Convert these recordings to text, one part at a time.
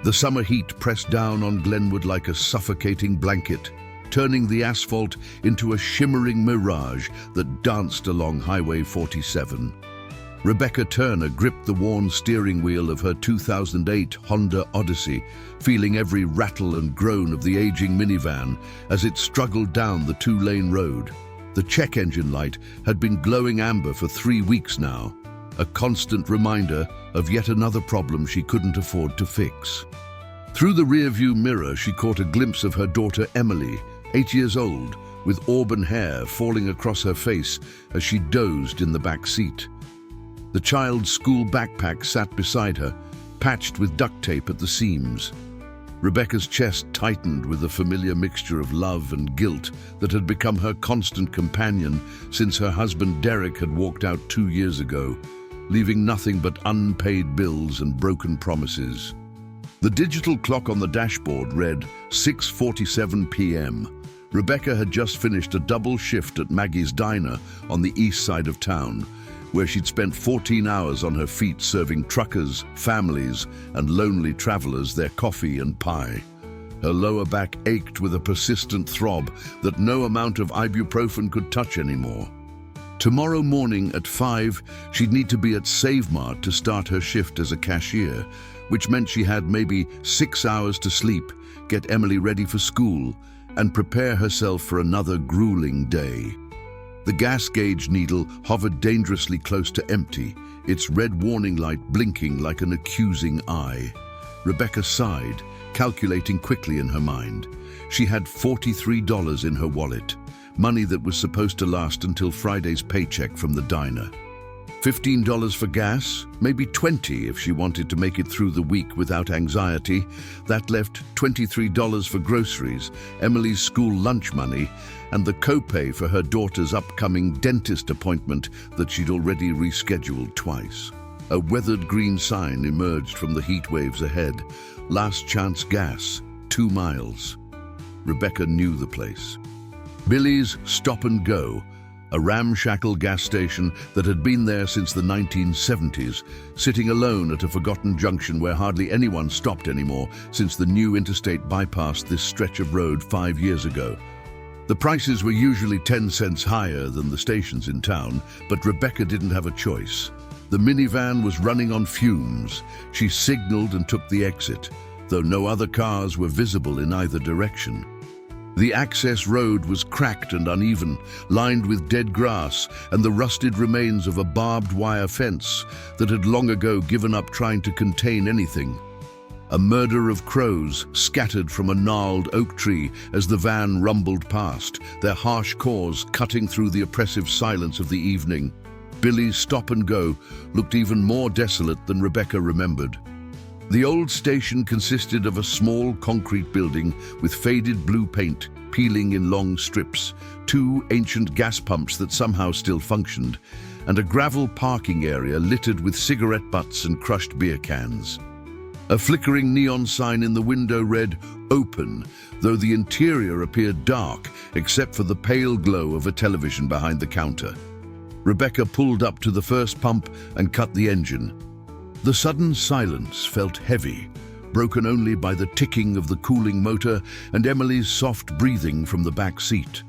The summer heat pressed down on Glenwood like a suffocating blanket, turning the asphalt into a shimmering mirage that danced along Highway 47. Rebecca Turner gripped the worn steering wheel of her 2008 Honda Odyssey, feeling every rattle and groan of the aging minivan as it struggled down the two-lane road. The check engine light had been glowing amber for 3 weeks now, a constant reminder of yet another problem she couldn't afford to fix. Through the rearview mirror, she caught a glimpse of her daughter Emily, 8 years old, with auburn hair falling across her face as she dozed in the back seat. The child's school backpack sat beside her, patched with duct tape at the seams. Rebecca's chest tightened with a familiar mixture of love and guilt that had become her constant companion since her husband Derek had walked out 2 years ago, leaving nothing but unpaid bills and broken promises. The digital clock on the dashboard read 6:47 p.m. Rebecca had just finished a double shift at Maggie's Diner on the east side of town, where she'd spent 14 hours on her feet serving truckers, families, and lonely travelers their coffee and pie. Her lower back ached with a persistent throb that no amount of ibuprofen could touch anymore. Tomorrow morning at 5, she'd need to be at Save Mart to start her shift as a cashier, which meant she had maybe 6 hours to sleep, get Emily ready for school, and prepare herself for another grueling day. The gas gauge needle hovered dangerously close to empty, its red warning light blinking like an accusing eye. Rebecca sighed, calculating quickly in her mind. She had $43 in her wallet, money that was supposed to last until Friday's paycheck from the diner. $15 for gas, maybe $20 if she wanted to make it through the week without anxiety. That left $23 for groceries, Emily's school lunch money, and the copay for her daughter's upcoming dentist appointment that she'd already rescheduled twice. A weathered green sign emerged from the heat waves ahead. Last chance gas, 2 miles. Rebecca knew the place. Billy's Stop and Go, a ramshackle gas station that had been there since the 1970s, sitting alone at a forgotten junction where hardly anyone stopped anymore since the new interstate bypassed this stretch of road 5 years ago. The prices were usually 10 cents higher than the stations in town, but Rebecca didn't have a choice. The minivan was running on fumes. She signaled and took the exit, though no other cars were visible in either direction. The access road was cracked and uneven, lined with dead grass and the rusted remains of a barbed wire fence that had long ago given up trying to contain anything. A murder of crows scattered from a gnarled oak tree as the van rumbled past, their harsh caws cutting through the oppressive silence of the evening. Billy's Stop and Go looked even more desolate than Rebecca remembered. The old station consisted of a small concrete building with faded blue paint peeling in long strips, 2 ancient gas pumps that somehow still functioned, and a gravel parking area littered with cigarette butts and crushed beer cans. A flickering neon sign in the window read, "Open," though the interior appeared dark except for the pale glow of a television behind the counter. Rebecca pulled up to the first pump and cut the engine. The sudden silence felt heavy, broken only by the ticking of the cooling motor and Emily's soft breathing from the back seat.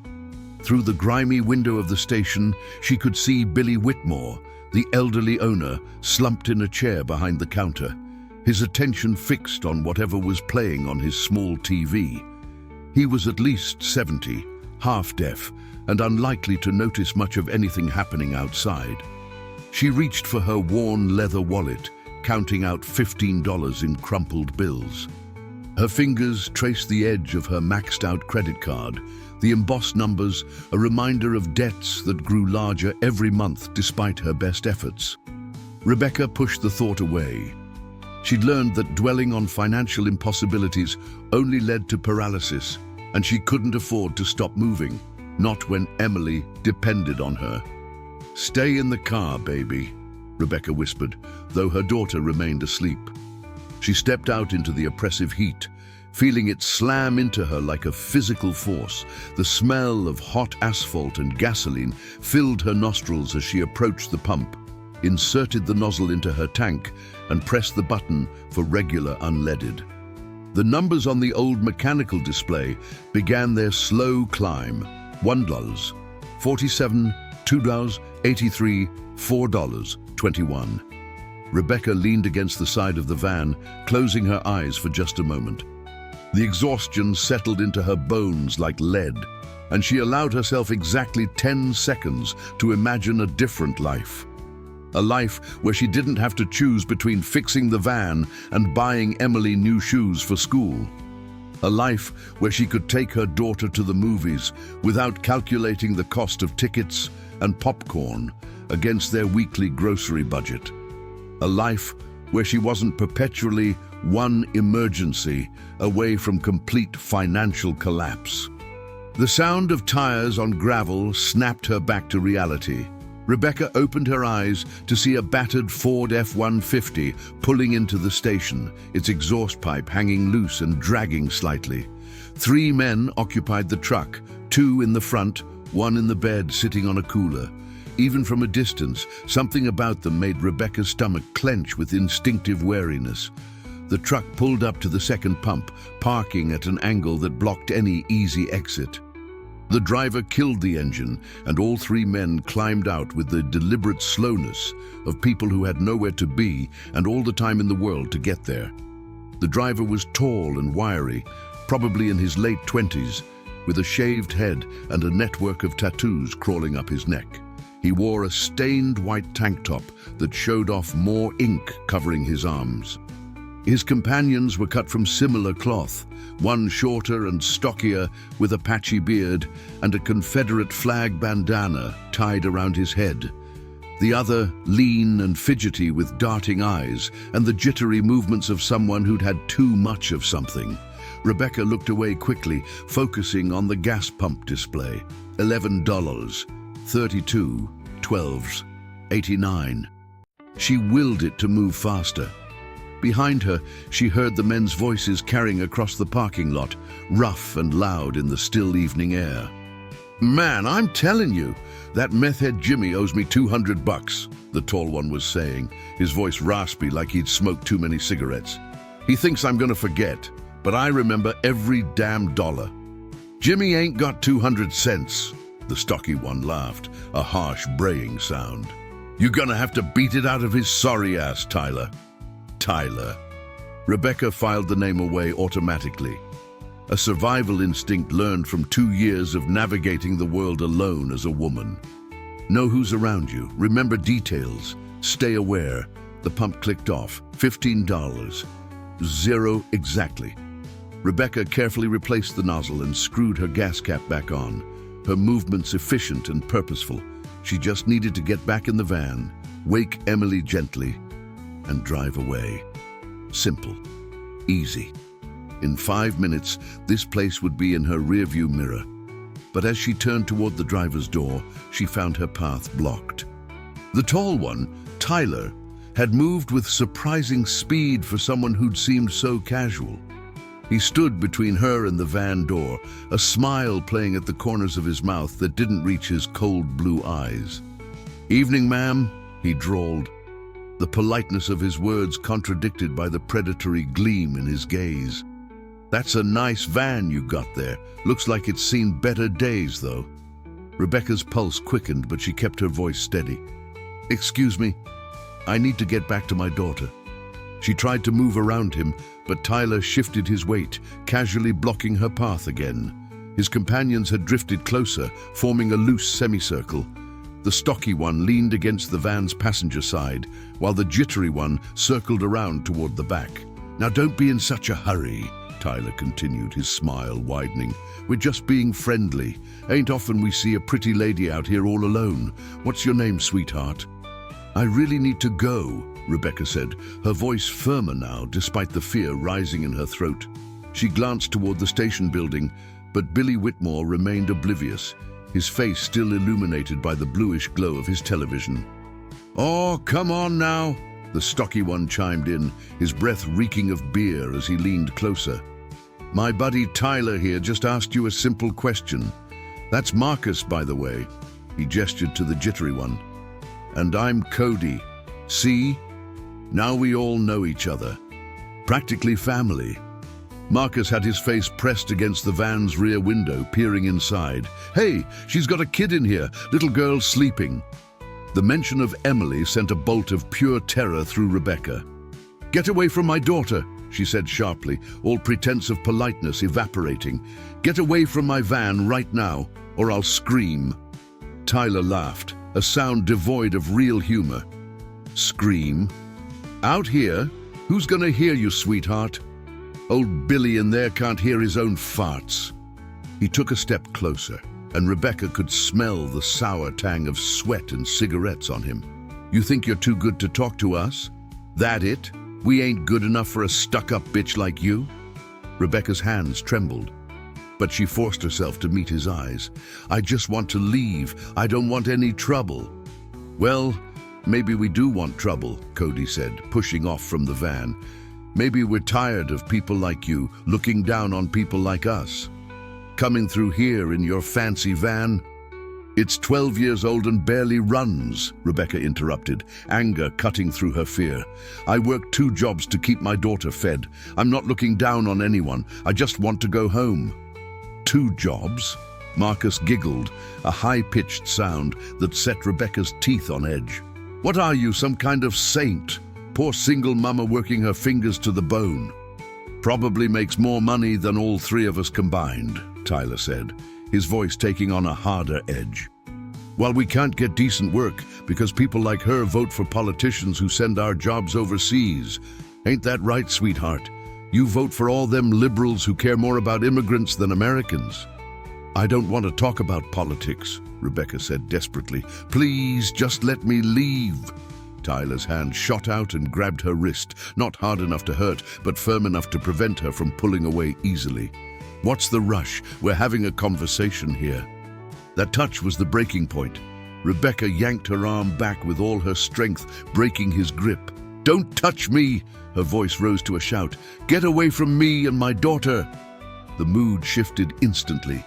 Through the grimy window of the station, she could see Billy Whitmore, the elderly owner, slumped in a chair behind the counter, his attention fixed on whatever was playing on his small TV. He was at least 70, half-deaf, and unlikely to notice much of anything happening outside. She reached for her worn leather wallet, counting out $15 in crumpled bills. Her fingers traced the edge of her maxed-out credit card, the embossed numbers a reminder of debts that grew larger every month despite her best efforts. Rebecca pushed the thought away. She'd learned that dwelling on financial impossibilities only led to paralysis, and she couldn't afford to stop moving, not when Emily depended on her. "Stay in the car, baby," Rebecca whispered, though her daughter remained asleep. She stepped out into the oppressive heat, feeling it slam into her like a physical force. The smell of hot asphalt and gasoline filled her nostrils as she approached the pump, inserted the nozzle into her tank, and pressed the button for regular unleaded. The numbers on the old mechanical display began their slow climb. $1, $47, $2, $83, $4, $21. Rebecca leaned against the side of the van, closing her eyes for just a moment. The exhaustion settled into her bones like lead, and she allowed herself exactly 10 seconds to imagine a different life. A life where she didn't have to choose between fixing the van and buying Emily new shoes for school. A life where she could take her daughter to the movies without calculating the cost of tickets and popcorn against their weekly grocery budget. A life where she wasn't perpetually one emergency away from complete financial collapse. The sound of tires on gravel snapped her back to reality. Rebecca opened her eyes to see a battered Ford F-150 pulling into the station, its exhaust pipe hanging loose and dragging slightly. 3 men occupied the truck, 2 in the front, 1 in the bed sitting on a cooler. Even from a distance, something about them made Rebecca's stomach clench with instinctive wariness. The truck pulled up to the second pump, parking at an angle that blocked any easy exit. The driver killed the engine, and all 3 men climbed out with the deliberate slowness of people who had nowhere to be and all the time in the world to get there. The driver was tall and wiry, probably in his late 20s, with a shaved head and a network of tattoos crawling up his neck. He wore a stained white tank top that showed off more ink covering his arms. His companions were cut from similar cloth, one shorter and stockier with a patchy beard and a Confederate flag bandana tied around his head. The other lean and fidgety with darting eyes and the jittery movements of someone who'd had too much of something. Rebecca looked away quickly, focusing on the gas pump display. $11, $32, $12, $89. She willed it to move faster. Behind her, she heard the men's voices carrying across the parking lot, rough and loud in the still evening air. "Man, I'm telling you, that meth head Jimmy owes me $200, the tall one was saying, his voice raspy like he'd smoked too many cigarettes. "He thinks I'm gonna forget, but I remember every damn dollar." "Jimmy ain't got 200 cents, the stocky one laughed, a harsh braying sound. "You're gonna have to beat it out of his sorry ass, Tyler." Tyler. Rebecca filed the name away automatically. A survival instinct learned from 2 years of navigating the world alone as a woman. Know who's around you, remember details, stay aware. The pump clicked off. $15. 0 exactly. Rebecca carefully replaced the nozzle and screwed her gas cap back on, her movements efficient and purposeful. She just needed to get back in the van, wake Emily gently, and drive away. Simple. Easy. In 5 minutes, this place would be in her rearview mirror. But as she turned toward the driver's door, she found her path blocked. The tall one, Tyler, had moved with surprising speed for someone who'd seemed so casual. He stood between her and the van door, a smile playing at the corners of his mouth that didn't reach his cold blue eyes. "Evening, ma'am," he drawled, the politeness of his words contradicted by the predatory gleam in his gaze. "That's a nice van you got there. Looks like it's seen better days, though." Rebecca's pulse quickened, but she kept her voice steady. "Excuse me, I need to get back to my daughter." She tried to move around him, but Tyler shifted his weight, casually blocking her path again. His companions had drifted closer, forming a loose semicircle. The stocky one leaned against the van's passenger side, while the jittery one circled around toward the back. "Now don't be in such a hurry," Tyler continued, his smile widening. "We're just being friendly. Ain't often we see a pretty lady out here all alone. What's your name, sweetheart?" "I really need to go," Rebecca said, her voice firmer now despite the fear rising in her throat. She glanced toward the station building, but Billy Whitmore remained oblivious, his face still illuminated by the bluish glow of his television. "Oh, come on now," the stocky one chimed in, his breath reeking of beer as he leaned closer. "My buddy Tyler here just asked you a simple question. That's Marcus, by the way." He gestured to the jittery one. "And I'm Cody. See? Now we all know each other. Practically family." Marcus had his face pressed against the van's rear window, peering inside. "Hey, she's got a kid in here, little girl sleeping." The mention of Emily sent a bolt of pure terror through Rebecca. "Get away from my daughter," she said sharply, all pretense of politeness evaporating. "Get away from my van right now, or I'll scream." Tyler laughed, a sound devoid of real humor. "Scream? Out here? Who's gonna hear you, sweetheart? Old Billy in there can't hear his own farts." He took a step closer, and Rebecca could smell the sour tang of sweat and cigarettes on him. "You think you're too good to talk to us? That it? We ain't good enough for a stuck-up bitch like you?" Rebecca's hands trembled, but she forced herself to meet his eyes. "I just want to leave. I don't want any trouble." "Well, maybe we do want trouble," Cody said, pushing off from the van. "Maybe we're tired of people like you looking down on people like us. Coming through here in your fancy van." "It's 12 years old and barely runs," Rebecca interrupted, anger cutting through her fear. "I work 2 jobs to keep my daughter fed. I'm not looking down on anyone. I just want to go home." "2 jobs?" Marcus giggled, a high-pitched sound that set Rebecca's teeth on edge. "What are you, some kind of saint? Poor single mama working her fingers to the bone." "Probably makes more money than all 3 of us combined," Tyler said, his voice taking on a harder edge. "Well, we can't get decent work because people like her vote for politicians who send our jobs overseas. Ain't that right, sweetheart? You vote for all them liberals who care more about immigrants than Americans." "I don't want to talk about politics," Rebecca said desperately. "Please, just let me leave." Tyler's hand shot out and grabbed her wrist, not hard enough to hurt, but firm enough to prevent her from pulling away easily. "What's the rush? We're having a conversation here." That touch was the breaking point. Rebecca yanked her arm back with all her strength, breaking his grip. "Don't touch me!" Her voice rose to a shout. "Get away from me and my daughter!" The mood shifted instantly.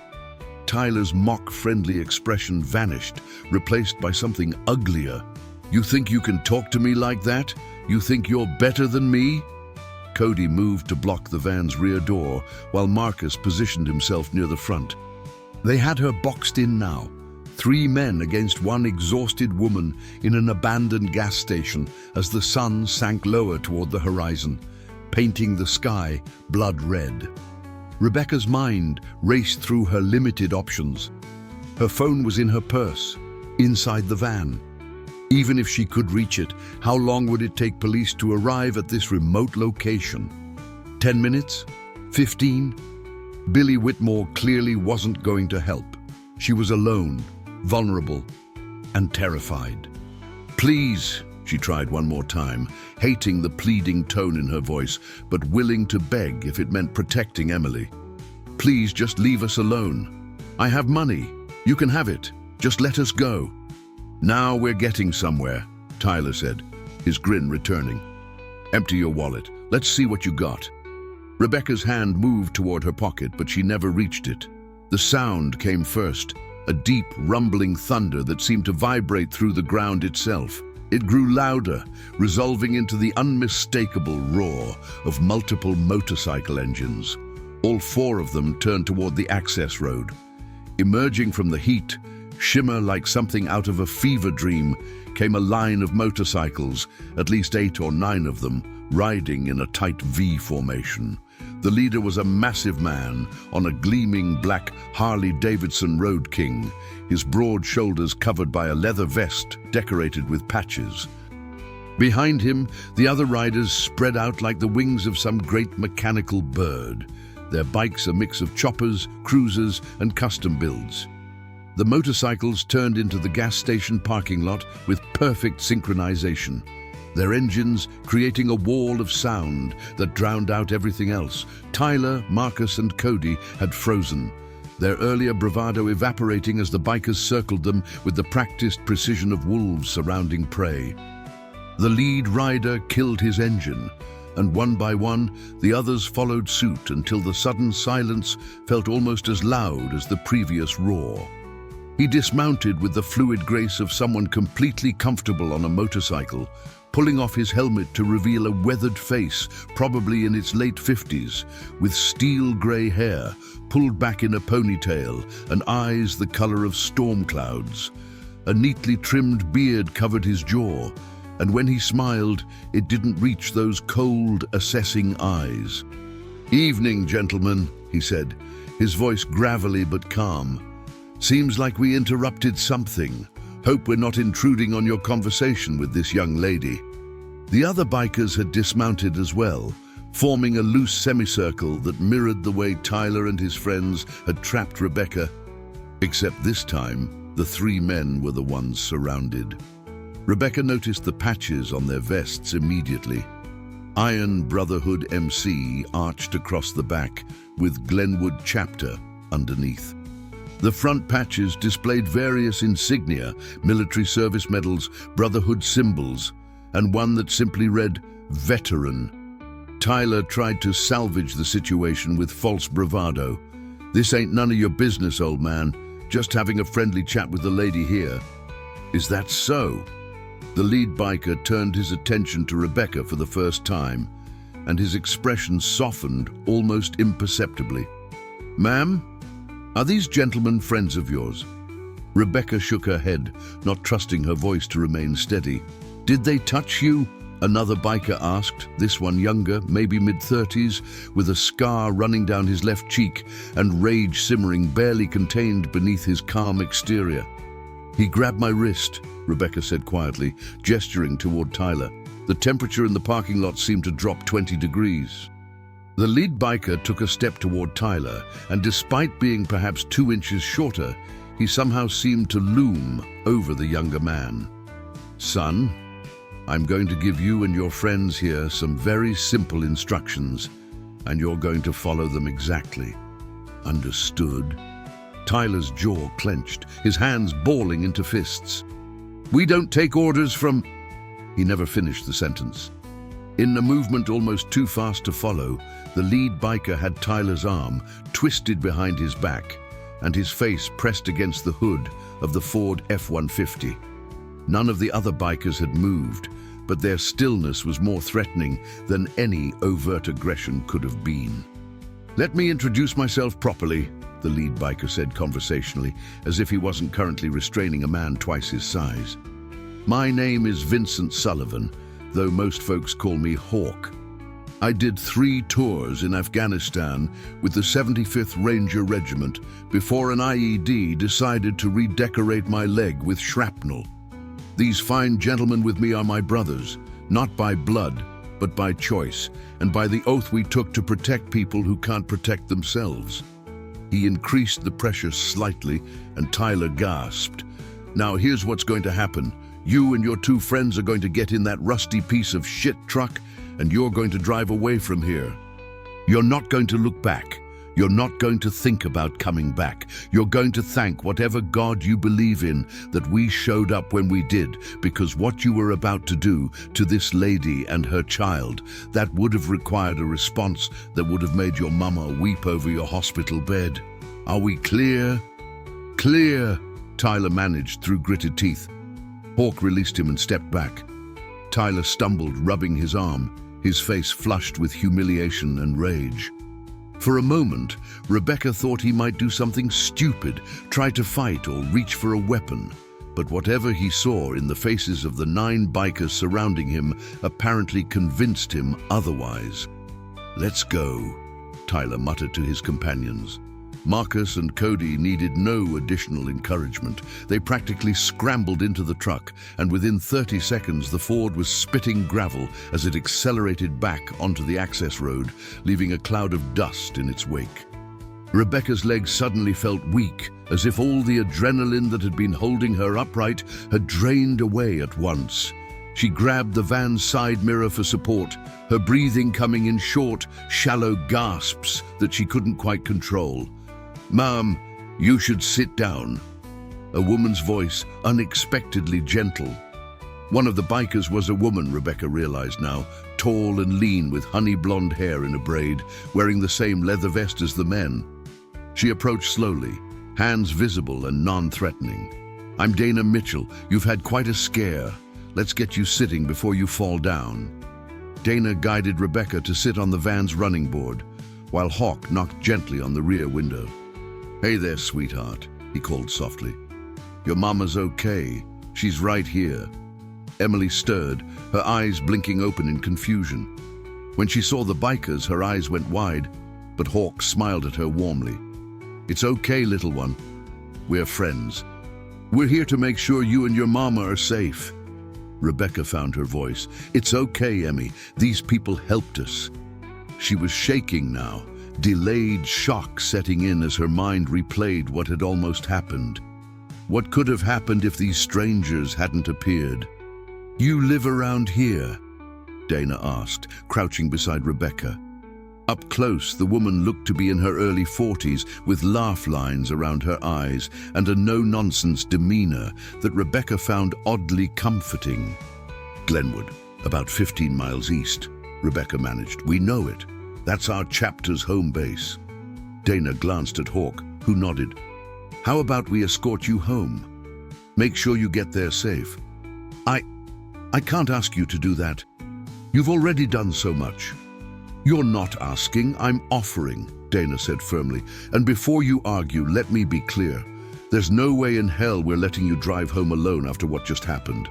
Tyler's mock-friendly expression vanished, replaced by something uglier. "You think you can talk to me like that? You think you're better than me?" Cody moved to block the van's rear door, while Marcus positioned himself near the front. They had her boxed in now. 3 men against 1 exhausted woman in an abandoned gas station as the sun sank lower toward the horizon, painting the sky blood red. Rebecca's mind raced through her limited options. Her phone was in her purse, inside the van. Even if she could reach it, how long would it take police to arrive at this remote location? 10 minutes? 15? Billy Whitmore clearly wasn't going to help. She was alone, vulnerable, and terrified. "Please," she tried one more time, hating the pleading tone in her voice, but willing to beg if it meant protecting Emily. "Please just leave us alone. I have money. You can have it. Just let us go." "Now we're getting somewhere," Tyler said, his grin returning. "Empty your wallet. Let's see what you got." Rebecca's hand moved toward her pocket, but she never reached it. The sound came first, a deep, rumbling thunder that seemed to vibrate through the ground itself. It grew louder, resolving into the unmistakable roar of multiple motorcycle engines. All 4 of them turned toward the access road. Emerging from the heat, shimmer like something out of a fever dream, came a line of motorcycles, at least 8 or 9 of them, riding in a tight V formation. The leader was a massive man on a gleaming black Harley-Davidson Road King, his broad shoulders covered by a leather vest decorated with patches. Behind him, the other riders spread out like the wings of some great mechanical bird, their bikes a mix of choppers, cruisers, and custom builds. The motorcycles turned into the gas station parking lot with perfect synchronization, their engines creating a wall of sound that drowned out everything else. Tyler, Marcus, and Cody had frozen, their earlier bravado evaporating as the bikers circled them with the practiced precision of wolves surrounding prey. The lead rider killed his engine, and one by one, the others followed suit until the sudden silence felt almost as loud as the previous roar. He dismounted with the fluid grace of someone completely comfortable on a motorcycle, pulling off his helmet to reveal a weathered face, probably in its late 50s, with steel grey hair pulled back in a ponytail and eyes the color of storm clouds. A neatly trimmed beard covered his jaw, and when he smiled, it didn't reach those cold, assessing eyes. "Evening, gentlemen," he said, his voice gravelly but calm. "Seems like we interrupted something. Hope we're not intruding on your conversation with this young lady." The other bikers had dismounted as well, forming a loose semicircle that mirrored the way Tyler and his friends had trapped Rebecca. Except this time, the three men were the ones surrounded. Rebecca noticed the patches on their vests immediately. Iron Brotherhood MC arched across the back, with Glenwood Chapter underneath. The front patches displayed various insignia, military service medals, Brotherhood symbols, and one that simply read, "Veteran." Tyler tried to salvage the situation with false bravado. "This ain't none of your business, old man. Just having a friendly chat with the lady here." "Is that so?" The lead biker turned his attention to Rebecca for the first time, and his expression softened almost imperceptibly. "Ma'am, are these gentlemen friends of yours?" Rebecca shook her head, not trusting her voice to remain steady. "Did they touch you?" another biker asked, this one younger, maybe mid-30s, with a scar running down his left cheek and rage simmering barely contained beneath his calm exterior. "He grabbed my wrist," Rebecca said quietly, gesturing toward Tyler. The temperature in the parking lot seemed to drop 20 degrees. The lead biker took a step toward Tyler, and despite being perhaps 2 inches shorter, he somehow seemed to loom over the younger man. "Son, I'm going to give you and your friends here some very simple instructions, and you're going to follow them exactly. Understood?" Tyler's jaw clenched, his hands balling into fists. "We don't take orders from—" He never finished the sentence. In a movement almost too fast to follow, the lead biker had Tyler's arm twisted behind his back and his face pressed against the hood of the Ford F-150. None of the other bikers had moved, but their stillness was more threatening than any overt aggression could have been. "Let me introduce myself properly," the lead biker said conversationally, as if he wasn't currently restraining a man twice his size. "My name is Vincent Sullivan, though most folks call me Hawk. I did 3 tours in Afghanistan with the 75th Ranger Regiment before an IED decided to redecorate my leg with shrapnel. These fine gentlemen with me are my brothers, not by blood, but by choice, and by the oath we took to protect people who can't protect themselves." He increased the pressure slightly, and Tyler gasped. "Now here's what's going to happen. You and your 2 friends are going to get in that rusty piece of shit truck, and you're going to drive away from here. You're not going to look back. You're not going to think about coming back. You're going to thank whatever God you believe in that we showed up when we did, because what you were about to do to this lady and her child, that would have required a response that would have made your mama weep over your hospital bed. Are we clear?" "Clear," Tyler managed through gritted teeth. Hawk released him and stepped back. Tyler stumbled, rubbing his arm, his face flushed with humiliation and rage. For a moment, Rebecca thought he might do something stupid, try to fight or reach for a weapon. But whatever he saw in the faces of the 9 bikers surrounding him apparently convinced him otherwise. "Let's go," Tyler muttered to his companions. Marcus and Cody needed no additional encouragement. They practically scrambled into the truck, and within 30 seconds the Ford was spitting gravel as it accelerated back onto the access road, leaving a cloud of dust in its wake. Rebecca's legs suddenly felt weak, as if all the adrenaline that had been holding her upright had drained away at once. She grabbed the van's side mirror for support, her breathing coming in short, shallow gasps that she couldn't quite control. "Ma'am, you should sit down." A woman's voice, unexpectedly gentle. One of the bikers was a woman, Rebecca realized now, tall and lean with honey blonde hair in a braid, wearing the same leather vest as the men. She approached slowly, hands visible and non-threatening. "I'm Dana Mitchell. You've had quite a scare. Let's get you sitting before you fall down." Dana guided Rebecca to sit on the van's running board, while Hawk knocked gently on the rear window. "Hey there, sweetheart," he called softly. "Your mama's okay. She's right here." Emily stirred, her eyes blinking open in confusion. When she saw the bikers, her eyes went wide, but Hawk smiled at her warmly. "It's okay, little one. We're friends. We're here to make sure you and your mama are safe." Rebecca found her voice. "It's okay, Emmy. These people helped us." She was shaking now, delayed shock setting in as her mind replayed what had almost happened. What could have happened if these strangers hadn't appeared? "You live around here?" Dana asked, crouching beside Rebecca. Up close, the woman looked to be in her early 40s, with laugh lines around her eyes and a no-nonsense demeanor that Rebecca found oddly comforting. "Glenwood, about 15 miles east," Rebecca managed. "We know it. That's our chapter's home base." Dana glanced at Hawk, who nodded. "How about we escort you home? Make sure you get there safe." I can't ask you to do that. You've already done so much." "You're not asking, I'm offering," Dana said firmly. "And before you argue, let me be clear. There's no way in hell we're letting you drive home alone after what just happened.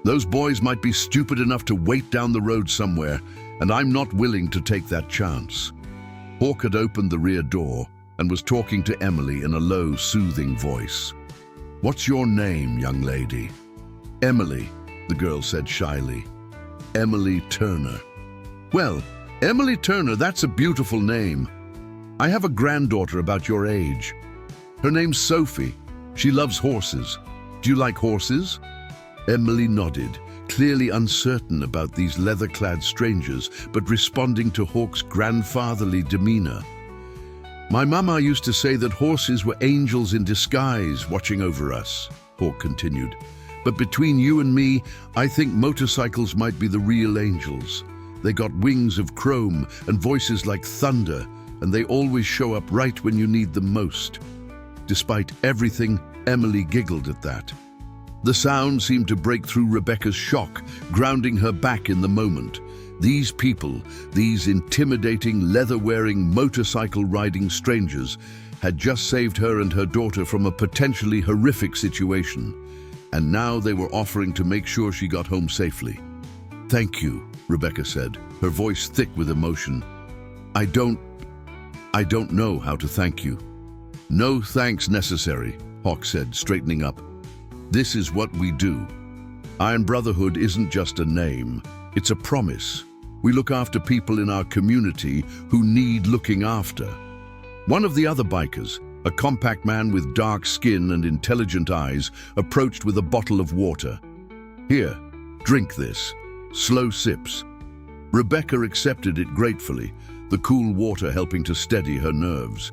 Those boys might be stupid enough to wait down the road somewhere, and I'm not willing to take that chance." Hawk had opened the rear door and was talking to Emily in a low, soothing voice. "What's your name, young lady?" "Emily," the girl said shyly. "Emily Turner." "Well, Emily Turner, that's a beautiful name. I have a granddaughter about your age. Her name's Sophie. She loves horses. Do you like horses?" Emily nodded, clearly uncertain about these leather-clad strangers, but responding to Hawk's grandfatherly demeanor. "My mama used to say that horses were angels in disguise watching over us," Hawk continued. "But between you and me, I think motorcycles might be the real angels. They got wings of chrome and voices like thunder, and they always show up right when you need them most." Despite everything, Emily giggled at that. The sound seemed to break through Rebecca's shock, grounding her back in the moment. These people, these intimidating, leather-wearing, motorcycle-riding strangers, had just saved her and her daughter from a potentially horrific situation. And now they were offering to make sure she got home safely. "Thank you," Rebecca said, her voice thick with emotion. I don't know how to thank you." "No thanks necessary," Hawk said, straightening up. "This is what we do. Iron Brotherhood isn't just a name, it's a promise. We look after people in our community who need looking after." One of the other bikers, a compact man with dark skin and intelligent eyes, approached with a bottle of water. "Here, drink this. Slow sips." Rebecca accepted it gratefully, the cool water helping to steady her nerves.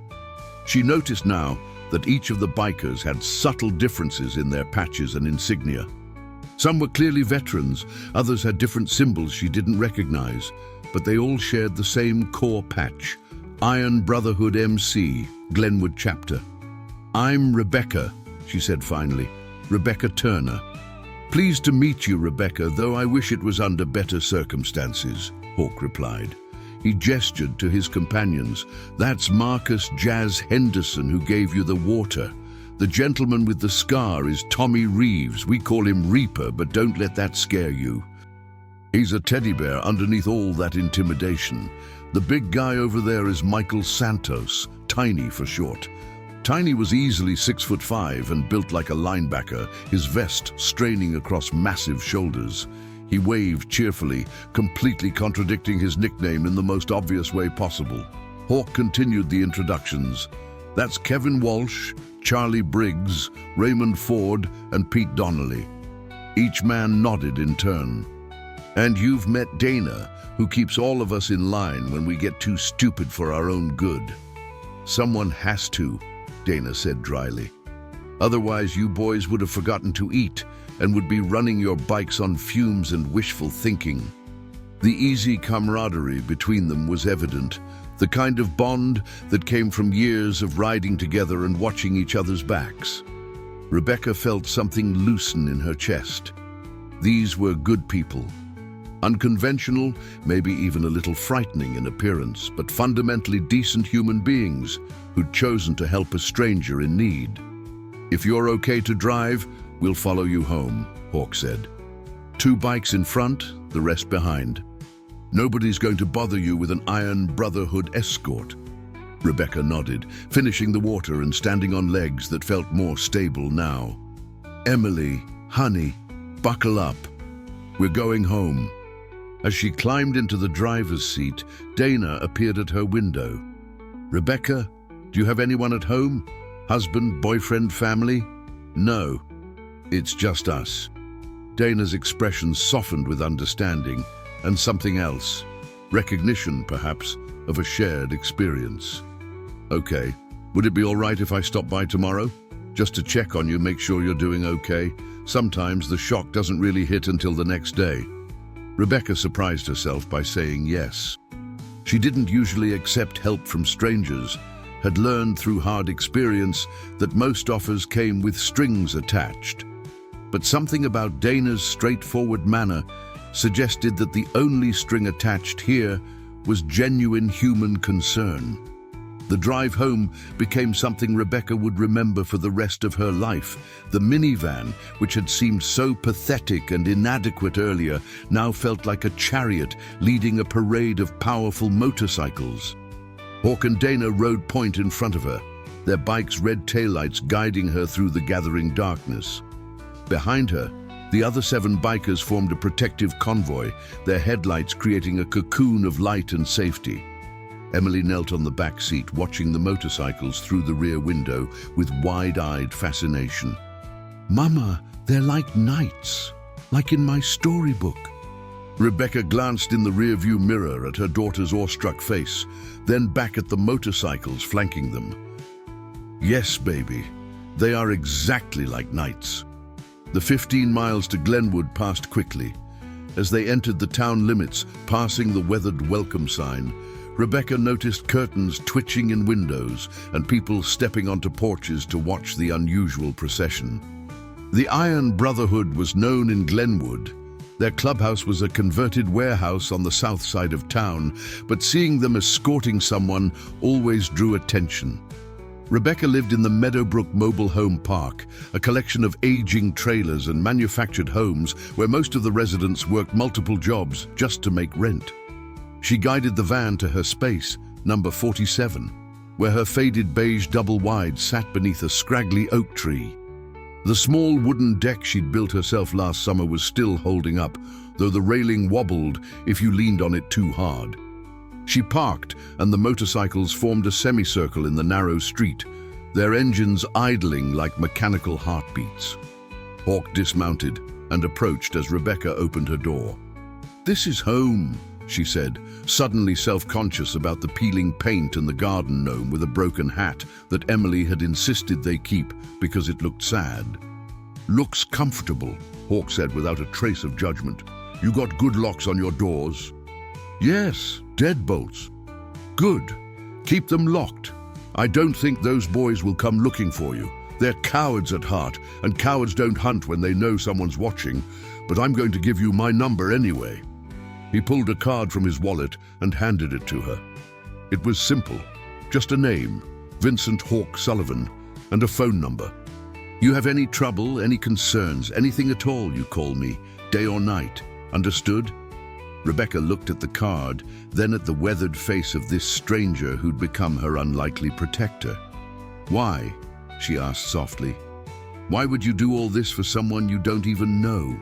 She noticed now that each of the bikers had subtle differences in their patches and insignia. Some were clearly veterans, others had different symbols she didn't recognize, but they all shared the same core patch: Iron Brotherhood MC, Glenwood Chapter. "I'm Rebecca," she said finally. "Rebecca Turner." "Pleased to meet you, Rebecca, though I wish it was under better circumstances," Hawk replied. He gestured to his companions. "That's Marcus Jazz Henderson who gave you the water. The gentleman with the scar is Tommy Reeves. We call him Reaper, but don't let that scare you. He's a teddy bear underneath all that intimidation. The big guy over there is Michael Santos, Tiny for short. Tiny was easily 6'5" and built like a linebacker, his vest straining across massive shoulders. He waved cheerfully, completely contradicting his nickname in the most obvious way possible. Hawk continued the introductions. "That's Kevin Walsh, Charlie Briggs, Raymond Ford, and Pete Donnelly." Each man nodded in turn. "And you've met Dana, who keeps all of us in line when we get too stupid for our own good." "Someone has to," Dana said dryly. "Otherwise you boys would have forgotten to eat and would be running your bikes on fumes and wishful thinking." The easy camaraderie between them was evident, the kind of bond that came from years of riding together and watching each other's backs. Rebecca felt something loosen in her chest. These were good people. Unconventional, maybe even a little frightening in appearance, but fundamentally decent human beings who'd chosen to help a stranger in need. "If you're okay to drive, we'll follow you home," Hawk said. "2 bikes in front, the rest behind. Nobody's going to bother you with an Iron Brotherhood escort." Rebecca nodded, finishing the water and standing on legs that felt more stable now. "Emily, honey, buckle up. We're going home." As she climbed into the driver's seat, Dana appeared at her window. "Rebecca, do you have anyone at home? Husband, boyfriend, family?" "No, it's just us." Dana's expression softened with understanding and something else, recognition, perhaps, of a shared experience. "Okay, would it be all right if I stop by tomorrow? Just to check on you, make sure you're doing okay. Sometimes the shock doesn't really hit until the next day." Rebecca surprised herself by saying yes. She didn't usually accept help from strangers, had learned through hard experience that most offers came with strings attached. But something about Dana's straightforward manner suggested that the only string attached here was genuine human concern. The drive home became something Rebecca would remember for the rest of her life. The minivan, which had seemed so pathetic and inadequate earlier, now felt like a chariot leading a parade of powerful motorcycles. Hawk and Dana rode point in front of her, their bikes' red taillights guiding her through the gathering darkness. Behind her, the other 7 bikers formed a protective convoy, their headlights creating a cocoon of light and safety. Emily knelt on the back seat, watching the motorcycles through the rear window with wide-eyed fascination. "Mama, they're like knights, like in my storybook." Rebecca glanced in the rear-view mirror at her daughter's awestruck face, then back at the motorcycles flanking them. "Yes, baby, they are exactly like knights." The 15 miles to Glenwood passed quickly. As they entered the town limits, passing the weathered welcome sign, Rebecca noticed curtains twitching in windows and people stepping onto porches to watch the unusual procession. The Iron Brotherhood was known in Glenwood. Their clubhouse was a converted warehouse on the south side of town, but seeing them escorting someone always drew attention. Rebecca lived in the Meadowbrook Mobile Home Park, a collection of aging trailers and manufactured homes where most of the residents worked multiple jobs just to make rent. She guided the van to her space, number 47, where her faded beige double-wide sat beneath a scraggly oak tree. The small wooden deck she'd built herself last summer was still holding up, though the railing wobbled if you leaned on it too hard. She parked, and the motorcycles formed a semicircle in the narrow street, their engines idling like mechanical heartbeats. Hawk dismounted and approached as Rebecca opened her door. "This is home," she said, suddenly self-conscious about the peeling paint and the garden gnome with a broken hat that Emily had insisted they keep because it looked sad. "Looks comfortable," Hawk said without a trace of judgment. "You got good locks on your doors?" "Yes, deadbolts." "Good. Keep them locked. I don't think those boys will come looking for you. They're cowards at heart, and cowards don't hunt when they know someone's watching, but I'm going to give you my number anyway." He pulled a card from his wallet and handed it to her. It was simple, just a name, Vincent Hawk Sullivan, and a phone number. "You have any trouble, any concerns, anything at all, you call me, day or night. Understood?" Rebecca looked at the card, then at the weathered face of this stranger who'd become her unlikely protector. "Why?" she asked softly. "Why would you do all this for someone you don't even know?"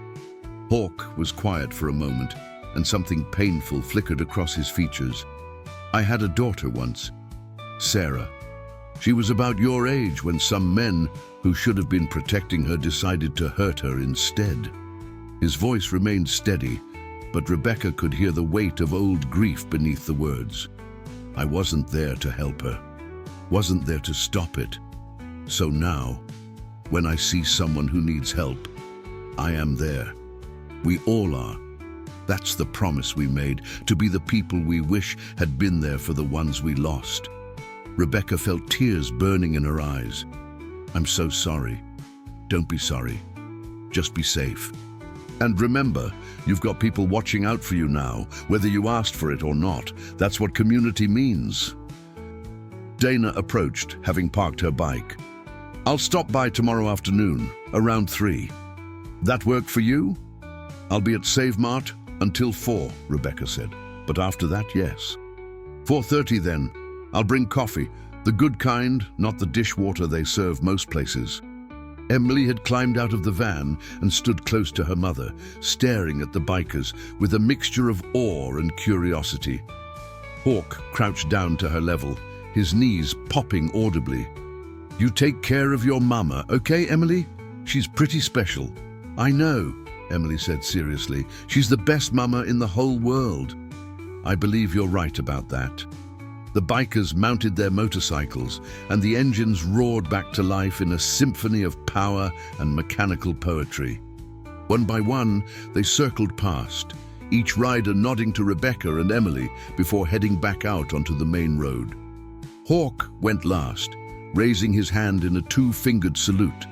Hawk was quiet for a moment, and something painful flickered across his features. "I had a daughter once, Sarah. She was about your age when some men who should have been protecting her decided to hurt her instead." His voice remained steady, but Rebecca could hear the weight of old grief beneath the words. "I wasn't there to help her, wasn't there to stop it. So now, when I see someone who needs help, I am there. We all are. That's the promise we made, to be the people we wish had been there for the ones we lost." Rebecca felt tears burning in her eyes. "I'm so sorry." "Don't be sorry. Just be safe." And remember, you've got people watching out for you now, whether you asked for it or not. That's what community means. Dana approached, having parked her bike. I'll stop by tomorrow afternoon, around 3. That work for you? I'll be at Save Mart until 4, Rebecca said. But after that, yes. 4:30 then. I'll bring coffee, the good kind, not the dishwater they serve most places. Emily had climbed out of the van and stood close to her mother, staring at the bikers with a mixture of awe and curiosity. Hawk crouched down to her level, his knees popping audibly. You take care of your mama, okay, Emily? She's pretty special. I know, Emily said seriously. She's the best mama in the whole world. I believe you're right about that. The bikers mounted their motorcycles, and the engines roared back to life in a symphony of power and mechanical poetry. One by one, they circled past, each rider nodding to Rebecca and Emily before heading back out onto the main road. Hawk went last, raising his hand in a 2-fingered salute,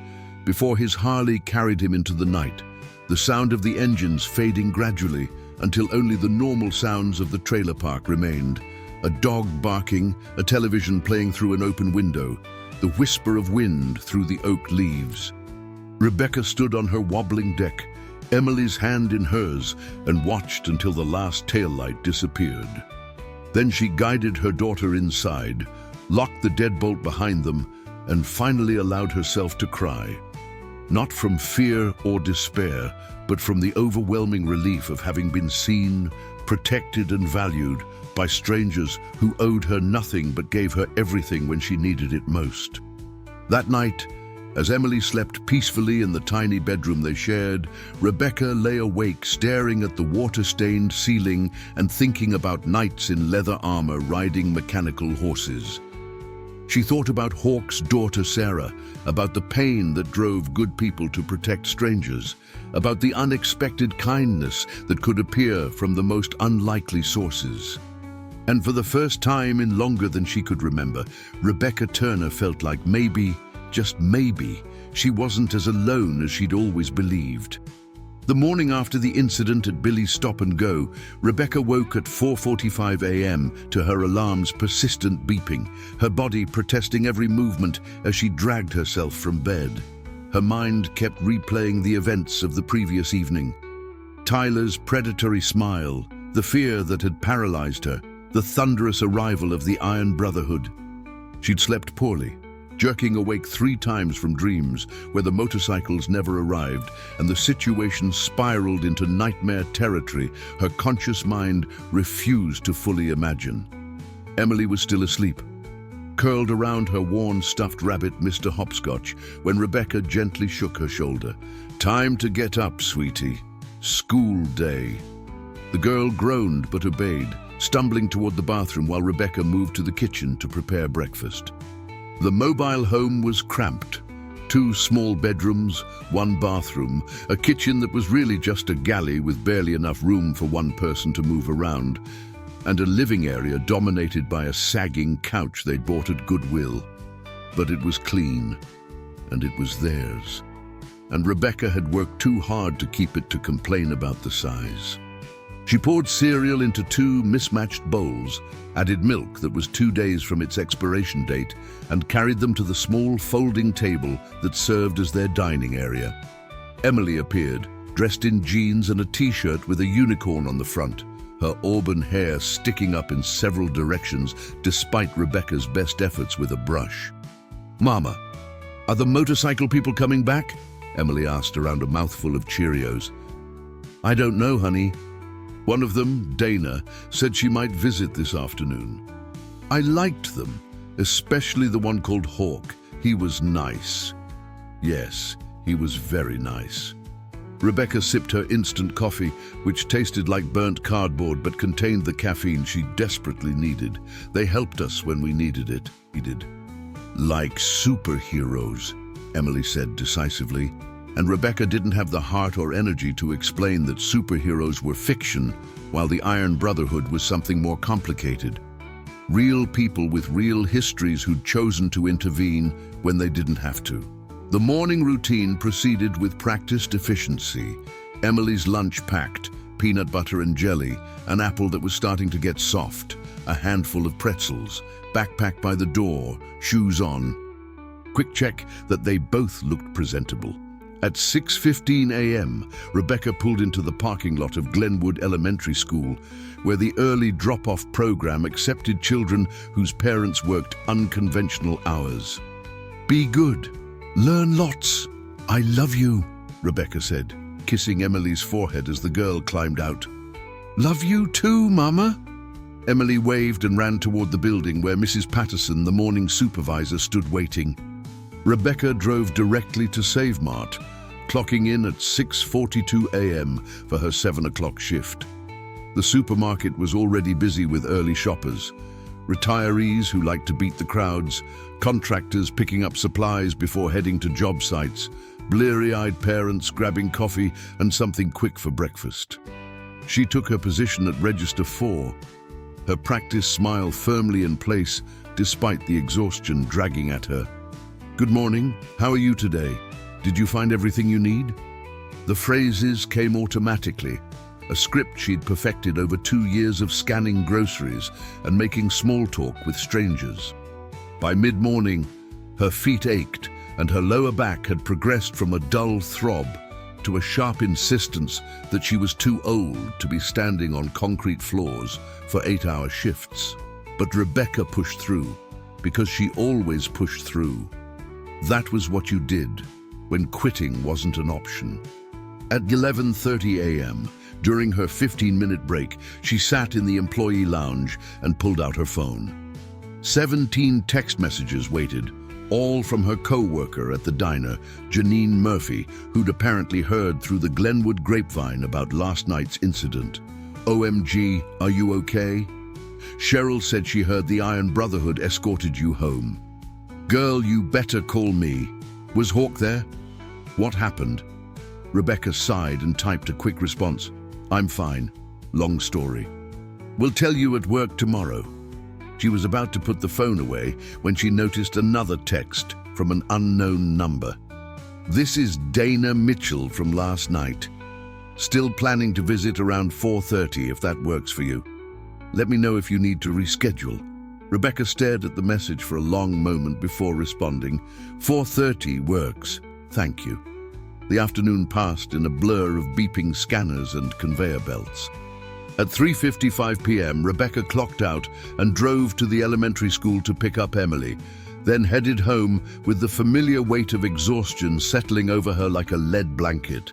before his Harley carried him into the night, the sound of the engines fading gradually until only the normal sounds of the trailer park remained. A dog barking, a television playing through an open window, the whisper of wind through the oak leaves. Rebecca stood on her wobbling deck, Emily's hand in hers, and watched until the last taillight disappeared. Then she guided her daughter inside, locked the deadbolt behind them, and finally allowed herself to cry. Not from fear or despair, but from the overwhelming relief of having been seen, protected and valued by strangers who owed her nothing but gave her everything when she needed it most. That night, as Emily slept peacefully in the tiny bedroom they shared, Rebecca lay awake staring at the water-stained ceiling and thinking about knights in leather armor riding mechanical horses. She thought about Hawk's daughter Sarah, about the pain that drove good people to protect strangers, about the unexpected kindness that could appear from the most unlikely sources. And for the first time in longer than she could remember, Rebecca Turner felt like maybe, just maybe, she wasn't as alone as she'd always believed. The morning after the incident at Billy's Stop and Go, Rebecca woke at 4:45 a.m. to her alarm's persistent beeping, her body protesting every movement as she dragged herself from bed. Her mind kept replaying the events of the previous evening. Tyler's predatory smile, the fear that had paralyzed her, the thunderous arrival of the Iron Brotherhood. She'd slept poorly, jerking awake 3 times from dreams where the motorcycles never arrived, and the situation spiraled into nightmare territory her conscious mind refused to fully imagine. Emily was still asleep, curled around her worn stuffed rabbit, Mr. Hopscotch, when Rebecca gently shook her shoulder. Time to get up, sweetie. School day. The girl groaned but obeyed, stumbling toward the bathroom while Rebecca moved to the kitchen to prepare breakfast. The mobile home was cramped. 2 small bedrooms, 1 bathroom, a kitchen that was really just a galley with barely enough room for one person to move around, and a living area dominated by a sagging couch they'd bought at Goodwill. But it was clean, and it was theirs. And Rebecca had worked too hard to keep it to complain about the size. She poured cereal into 2 mismatched bowls, added milk that was 2 days from its expiration date, and carried them to the small folding table that served as their dining area. Emily appeared, dressed in jeans and a t-shirt with a unicorn on the front, her auburn hair sticking up in several directions despite Rebecca's best efforts with a brush. "Mama, are the motorcycle people coming back?" Emily asked around a mouthful of Cheerios. "I don't know, honey. One of them, Dana, said she might visit this afternoon. I liked them, especially the one called Hawk. He was nice." "Yes, he was very nice." Rebecca sipped her instant coffee, which tasted like burnt cardboard but contained the caffeine she desperately needed. "They helped us when we needed it," he did. "Like superheroes," Emily said decisively. And Rebecca didn't have the heart or energy to explain that superheroes were fiction, while the Iron Brotherhood was something more complicated. Real people with real histories who'd chosen to intervene when they didn't have to. The morning routine proceeded with practiced efficiency. Emily's lunch packed, peanut butter and jelly, an apple that was starting to get soft, a handful of pretzels, backpack by the door, shoes on. Quick check that they both looked presentable. At 6:15 a.m., Rebecca pulled into the parking lot of Glenwood Elementary School, where the early drop-off program accepted children whose parents worked unconventional hours. "Be good. Learn lots. I love you," Rebecca said, kissing Emily's forehead as the girl climbed out. "Love you too, Mama." Emily waved and ran toward the building where Mrs. Patterson, the morning supervisor, stood waiting. Rebecca drove directly to Save Mart, clocking in at 6:42 a.m. for her 7 o'clock shift. The supermarket was already busy with early shoppers, retirees who like to beat the crowds, contractors picking up supplies before heading to job sites, bleary-eyed parents grabbing coffee and something quick for breakfast. She took her position at Register 4, her practice smile firmly in place despite the exhaustion dragging at her. "Good morning. How are you today? Did you find everything you need?" The phrases came automatically, a script she'd perfected over 2 years of scanning groceries and making small talk with strangers. By mid-morning, her feet ached and her lower back had progressed from a dull throb to a sharp insistence that she was too old to be standing on concrete floors for 8-hour shifts. But Rebecca pushed through, because she always pushed through. That was what you did when quitting wasn't an option. At 11:30 a.m., during her 15-minute break, she sat in the employee lounge and pulled out her phone. 17 text messages waited, all from her co-worker at the diner, Janine Murphy, who'd apparently heard through the Glenwood grapevine about last night's incident. "OMG, are you okay? Cheryl said she heard the Iron Brotherhood escorted you home. Girl, you better call me. Was Hawk there? What happened?" Rebecca sighed and typed a quick response. "I'm fine. Long story. We'll tell you at work tomorrow." She was about to put the phone away when she noticed another text from an unknown number. "This is Dana Mitchell from last night. Still planning to visit around 4:30 if that works for you. Let me know if you need to reschedule." Rebecca stared at the message for a long moment before responding. 4:30 works. Thank you." The afternoon passed in a blur of beeping scanners and conveyor belts. At 3:55 p.m., Rebecca clocked out and drove to the elementary school to pick up Emily, then headed home with the familiar weight of exhaustion settling over her like a lead blanket.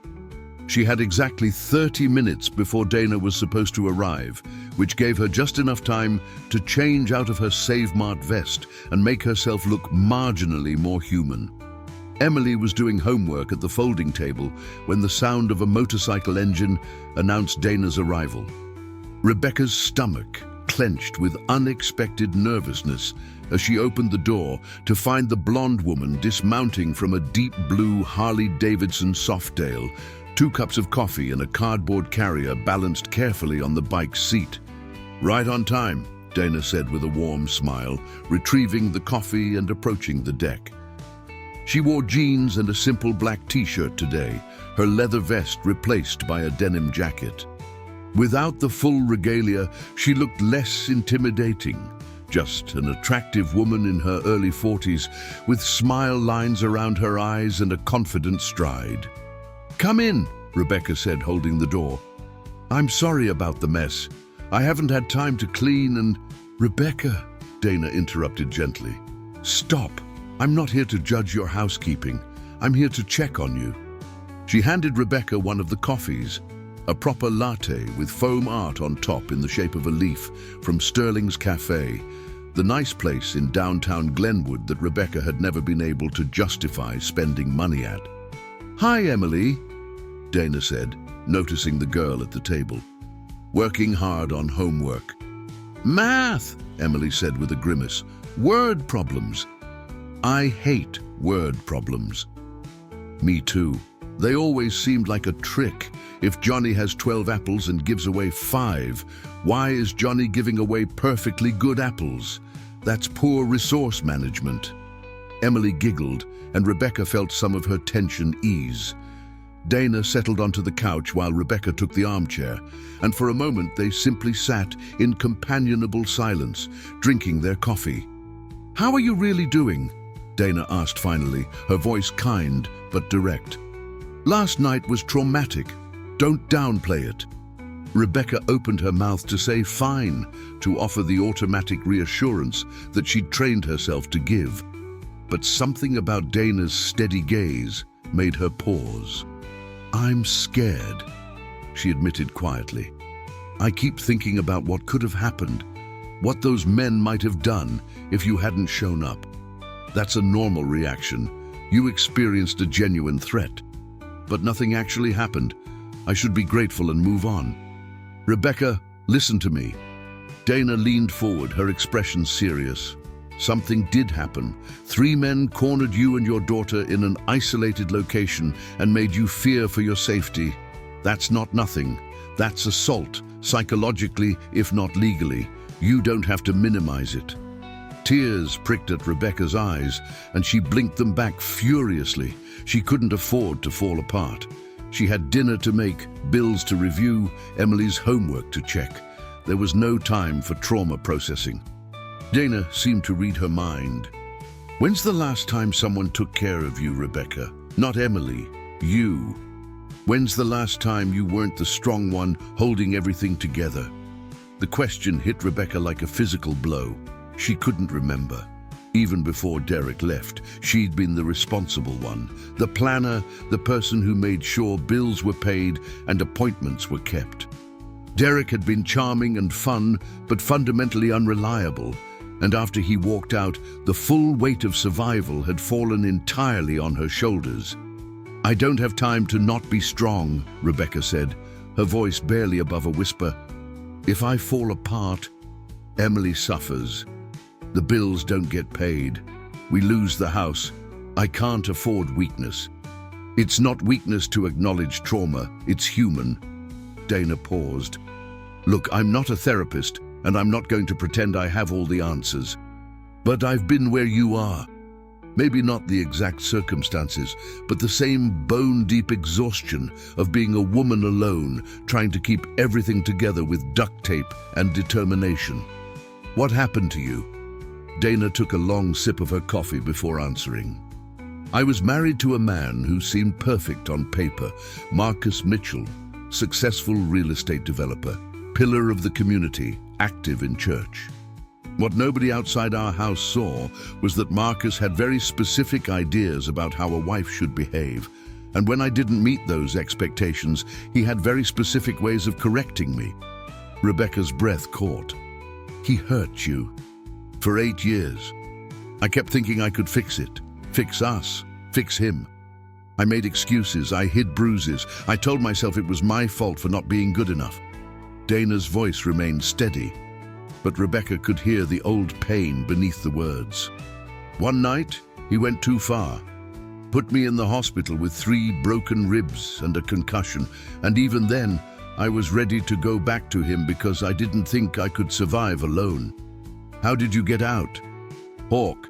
She had exactly 30 minutes before Dana was supposed to arrive, which gave her just enough time to change out of her Save Mart vest and make herself look marginally more human. Emily was doing homework at the folding table when the sound of a motorcycle engine announced Dana's arrival. Rebecca's stomach clenched with unexpected nervousness as she opened the door to find the blonde woman dismounting from a deep blue Harley-Davidson Softail, 2 cups of coffee and a cardboard carrier balanced carefully on the bike's seat. "Right on time," Dana said with a warm smile, retrieving the coffee and approaching the deck. She wore jeans and a simple black t-shirt today, her leather vest replaced by a denim jacket. Without the full regalia, she looked less intimidating, just an attractive woman in her early 40s with smile lines around her eyes and a confident stride. "Come in," Rebecca said, holding the door. "I'm sorry about the mess. I haven't had time to clean and—" "Rebecca," Dana interrupted gently. "Stop. I'm not here to judge your housekeeping. I'm here to check on you." She handed Rebecca one of the coffees, a proper latte with foam art on top in the shape of a leaf from Sterling's Cafe, the nice place in downtown Glenwood that Rebecca had never been able to justify spending money at. "Hi, Emily," Dana said, noticing the girl at the table. "Working hard on homework." "Math," Emily said with a grimace. "Word problems." "I hate word problems." "Me too. They always seemed like a trick. If Johnny has 12 apples and gives away 5, why is Johnny giving away perfectly good apples? That's poor resource management." Emily giggled, and Rebecca felt some of her tension ease. Dana settled onto the couch while Rebecca took the armchair, and for a moment they simply sat in companionable silence, drinking their coffee. "How are you really doing?" Dana asked finally, her voice kind but direct. "Last night was traumatic. Don't downplay it." Rebecca opened her mouth to say fine, to offer the automatic reassurance that she'd trained herself to give. But something about Dana's steady gaze made her pause. "I'm scared," she admitted quietly. "I keep thinking about what could have happened, what those men might have done if you hadn't shown up." "That's a normal reaction. You experienced a genuine threat. But nothing actually happened. I should be grateful and move on." "Rebecca, listen to me." Dana leaned forward, her expression serious. "Something did happen. 3 men cornered you and your daughter in an isolated location and made you fear for your safety. That's not nothing. That's assault, psychologically, if not legally. You don't have to minimize it." Tears pricked at Rebecca's eyes, and she blinked them back furiously. She couldn't afford to fall apart. She had dinner to make, bills to review, Emily's homework to check. There was no time for trauma processing. Dana seemed to read her mind. "When's the last time someone took care of you, Rebecca? Not Emily, you. When's the last time you weren't the strong one holding everything together?" The question hit Rebecca like a physical blow. She couldn't remember. Even before Derek left, she'd been the responsible one, the planner, the person who made sure bills were paid and appointments were kept. Derek had been charming and fun, but fundamentally unreliable, and after he walked out, the full weight of survival had fallen entirely on her shoulders. "I don't have time to not be strong," Rebecca said, her voice barely above a whisper. "If I fall apart, Emily suffers. The bills don't get paid. We lose the house. I can't afford weakness. It's not weakness to acknowledge trauma, it's human." Dana paused. "Look, I'm not a therapist, and I'm not going to pretend I have all the answers. But I've been where you are. Maybe not the exact circumstances, but the same bone-deep exhaustion of being a woman alone, trying to keep everything together with duct tape and determination. What happened to you?" Dana took a long sip of her coffee before answering. "I was married to a man who seemed perfect on paper, Marcus Mitchell, successful real estate developer, pillar of the community, active in church. What nobody outside our house saw was that Marcus had very specific ideas about how a wife should behave, and when I didn't meet those expectations, he had very specific ways of correcting me." Rebecca's breath caught. "He hurt you. For 8 years. I kept thinking I could fix it, fix us, fix him. I made excuses, I hid bruises, I told myself it was my fault for not being good enough." Dana's voice remained steady, but Rebecca could hear the old pain beneath the words. "One night, he went too far. Put me in the hospital with 3 broken ribs and a concussion, and even then, I was ready to go back to him because I didn't think I could survive alone." "How did you get out?" "Hawk.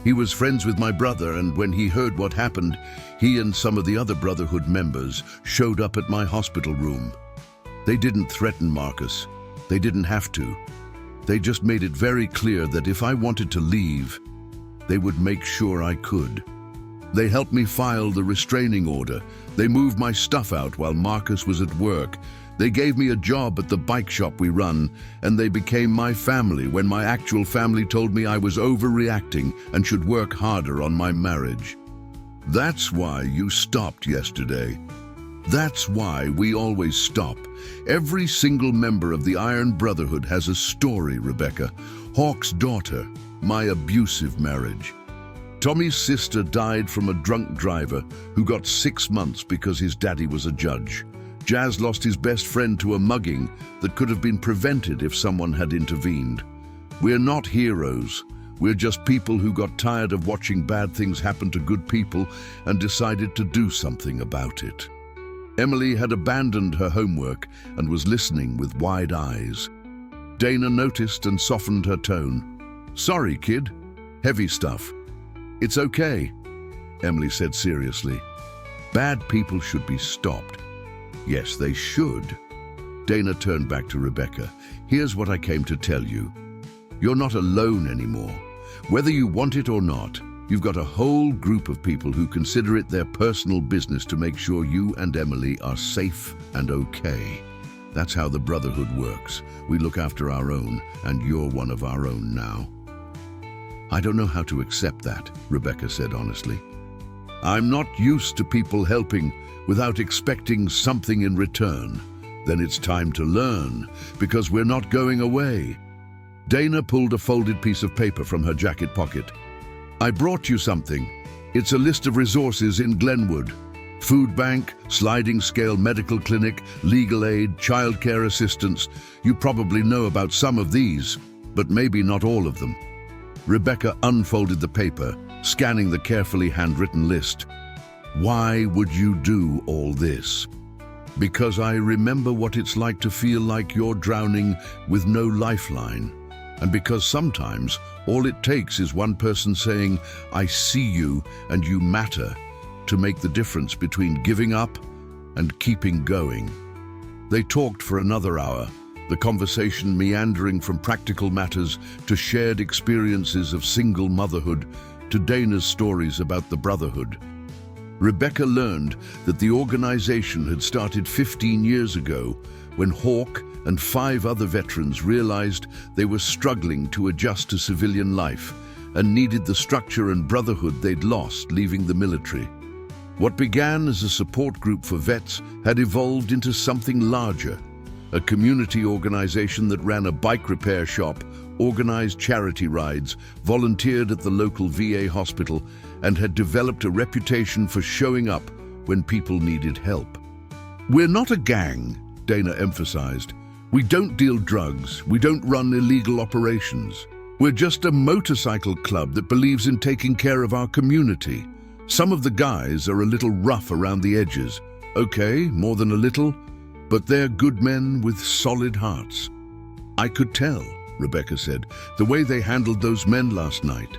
He was friends with my brother, and when he heard what happened, he and some of the other Brotherhood members showed up at my hospital room. They didn't threaten Marcus. They didn't have to. They just made it very clear that if I wanted to leave, they would make sure I could. They helped me file the restraining order. They moved my stuff out while Marcus was at work. They gave me a job at the bike shop we run, and they became my family when my actual family told me I was overreacting and should work harder on my marriage. That's why you stopped yesterday. That's why we always stop. Every single member of the Iron Brotherhood has a story, Rebecca. Hawk's daughter, my abusive marriage. Tommy's sister died from a drunk driver who got 6 months because his daddy was a judge. Jazz lost his best friend to a mugging that could have been prevented if someone had intervened. We're not heroes. We're just people who got tired of watching bad things happen to good people and decided to do something about it." Emily had abandoned her homework and was listening with wide eyes. Dana noticed and softened her tone. "Sorry, kid. Heavy stuff." "It's okay," Emily said seriously. Bad people should be stopped. Yes, they should. Dana turned back to Rebecca. Here's what I came to tell you. You're not alone anymore. Whether you want it or not, you've got a whole group of people who consider it their personal business to make sure you and Emily are safe and okay. That's how the Brotherhood works. We look after our own, and you're one of our own now. I don't know how to accept that, Rebecca said honestly. I'm not used to people helping without expecting something in return. Then it's time to learn, because we're not going away. Dana pulled a folded piece of paper from her jacket pocket. I brought you something. It's a list of resources in Glenwood. Food bank, sliding scale medical clinic, legal aid, childcare assistance. You probably know about some of these, but maybe not all of them. Rebecca unfolded the paper, scanning the carefully handwritten list. Why would you do all this? Because I remember what it's like to feel like you're drowning with no lifeline. And because sometimes all it takes is one person saying, I see you and you matter, to make the difference between giving up and keeping going. They talked for another hour, the conversation meandering from practical matters to shared experiences of single motherhood to Dana's stories about the Brotherhood. Rebecca learned that the organization had started 15 years ago when Hawk and 5 other veterans realized they were struggling to adjust to civilian life and needed the structure and brotherhood they'd lost leaving the military. What began as a support group for vets had evolved into something larger, a community organization that ran a bike repair shop, organized charity rides, volunteered at the local VA hospital, and had developed a reputation for showing up when people needed help. We're not a gang, Dana emphasized. We don't deal drugs, we don't run illegal operations. We're just a motorcycle club that believes in taking care of our community. Some of the guys are a little rough around the edges. Okay, more than a little, but they're good men with solid hearts. I could tell, Rebecca said, the way they handled those men last night.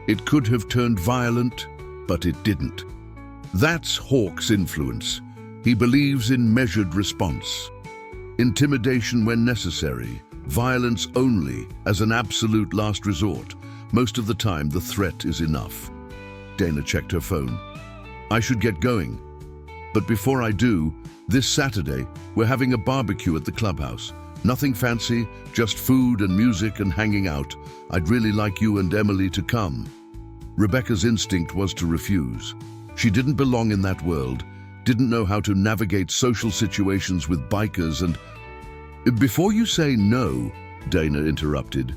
It could have turned violent, but it didn't. That's Hawk's influence. He believes in measured response. Intimidation when necessary, violence only as an absolute last resort. Most of the time, the threat is enough. Dana checked her phone. I should get going. But before I do, this Saturday, we're having a barbecue at the clubhouse. Nothing fancy, just food and music and hanging out. I'd really like you and Emily to come. Rebecca's instinct was to refuse. She didn't belong in that world, didn't know how to navigate social situations with bikers and... Before you say no, Dana interrupted,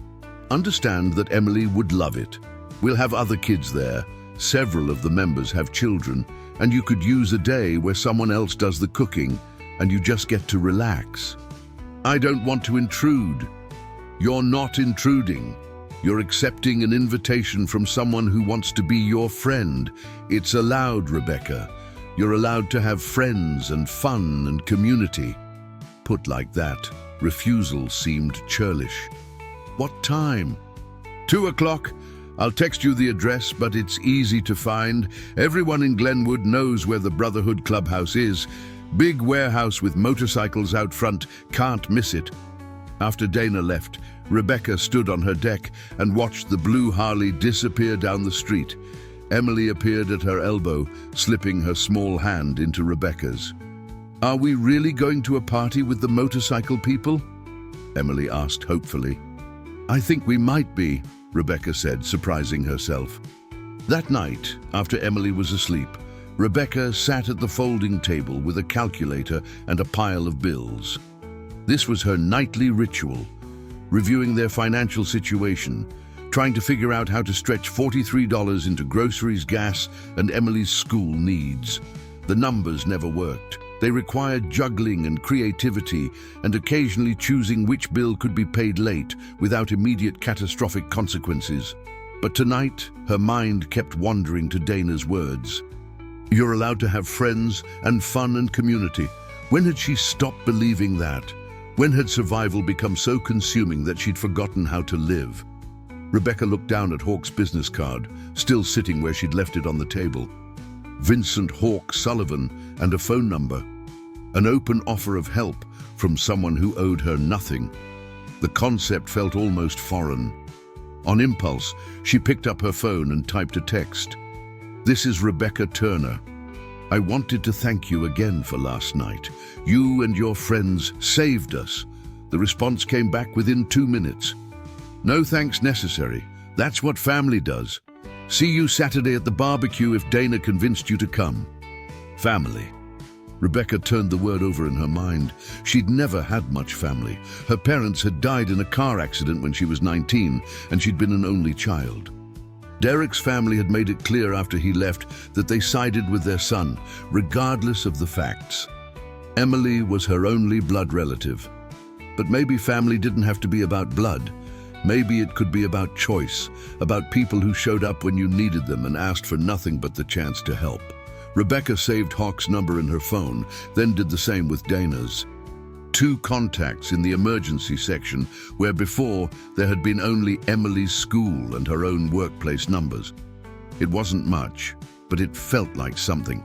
understand that Emily would love it. We'll have other kids there. Several of the members have children, and you could use a day where someone else does the cooking and you just get to relax. I don't want to intrude. You're not intruding. You're accepting an invitation from someone who wants to be your friend. It's allowed, Rebecca. You're allowed to have friends and fun and community. Put like that, refusal seemed churlish. What time? 2 o'clock. I'll text you the address, but it's easy to find. Everyone in Glenwood knows where the Brotherhood Clubhouse is. Big warehouse with motorcycles out front. Can't miss it. After Dana left, Rebecca stood on her deck and watched the blue Harley disappear down the street. Emily appeared at her elbow, slipping her small hand into Rebecca's. Are we really going to a party with the motorcycle people? Emily asked hopefully. I think we might be, Rebecca said, surprising herself. That night, after Emily was asleep, Rebecca sat at the folding table with a calculator and a pile of bills. This was her nightly ritual, reviewing their financial situation, trying to figure out how to stretch $43 into groceries, gas, and Emily's school needs. The numbers never worked. They required juggling and creativity, and occasionally choosing which bill could be paid late without immediate catastrophic consequences. But tonight, her mind kept wandering to Dana's words. You're allowed to have friends and fun and community. When had she stopped believing that? When had survival become so consuming that she'd forgotten how to live? Rebecca looked down at Hawk's business card, still sitting where she'd left it on the table. Vincent Hawke Sullivan, and a phone number. An open offer of help from someone who owed her nothing. The concept felt almost foreign. On impulse, she picked up her phone and typed a text. "This is Rebecca Turner. I wanted to thank you again for last night. You and your friends saved us." The response came back within 2 minutes. "No thanks necessary. That's what family does. See you Saturday at the barbecue if Dana convinced you to come." Family. Rebecca turned the word over in her mind. She'd never had much family. Her parents had died in a car accident when she was 19, and she'd been an only child. Derek's family had made it clear after he left that they sided with their son, regardless of the facts. Emily was her only blood relative. But maybe family didn't have to be about blood. Maybe it could be about choice, about people who showed up when you needed them and asked for nothing but the chance to help. Rebecca saved Hawke's number in her phone, then did the same with Dana's. 2 contacts in the emergency section, where before there had been only Emily's school and her own workplace numbers. It wasn't much, but it felt like something.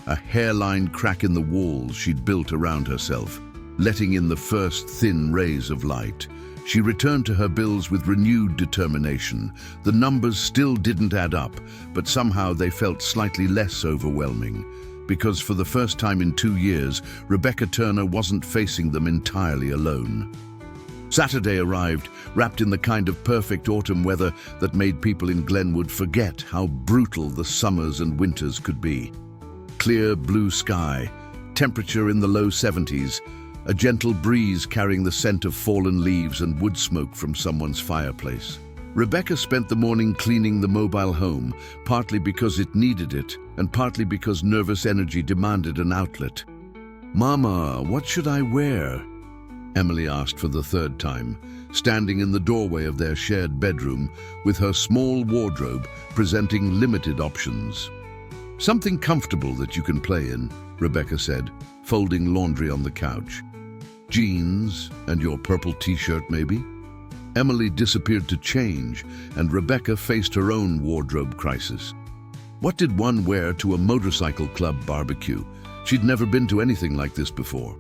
A hairline crack in the walls she'd built around herself, letting in the first thin rays of light. She returned to her bills with renewed determination. The numbers still didn't add up, but somehow they felt slightly less overwhelming. Because for the first time in 2 years, Rebecca Turner wasn't facing them entirely alone. Saturday arrived, wrapped in the kind of perfect autumn weather that made people in Glenwood forget how brutal the summers and winters could be. Clear blue sky, temperature in the low 70s, a gentle breeze carrying the scent of fallen leaves and wood smoke from someone's fireplace. Rebecca spent the morning cleaning the mobile home, partly because it needed it, and partly because nervous energy demanded an outlet. "Mama, what should I wear?" Emily asked for the 3rd time, standing in the doorway of their shared bedroom with her small wardrobe presenting limited options. "Something comfortable that you can play in," Rebecca said, folding laundry on the couch. "Jeans and your purple t-shirt, maybe?" Emily disappeared to change, and Rebecca faced her own wardrobe crisis. What did one wear to a motorcycle club barbecue? She'd never been to anything like this before.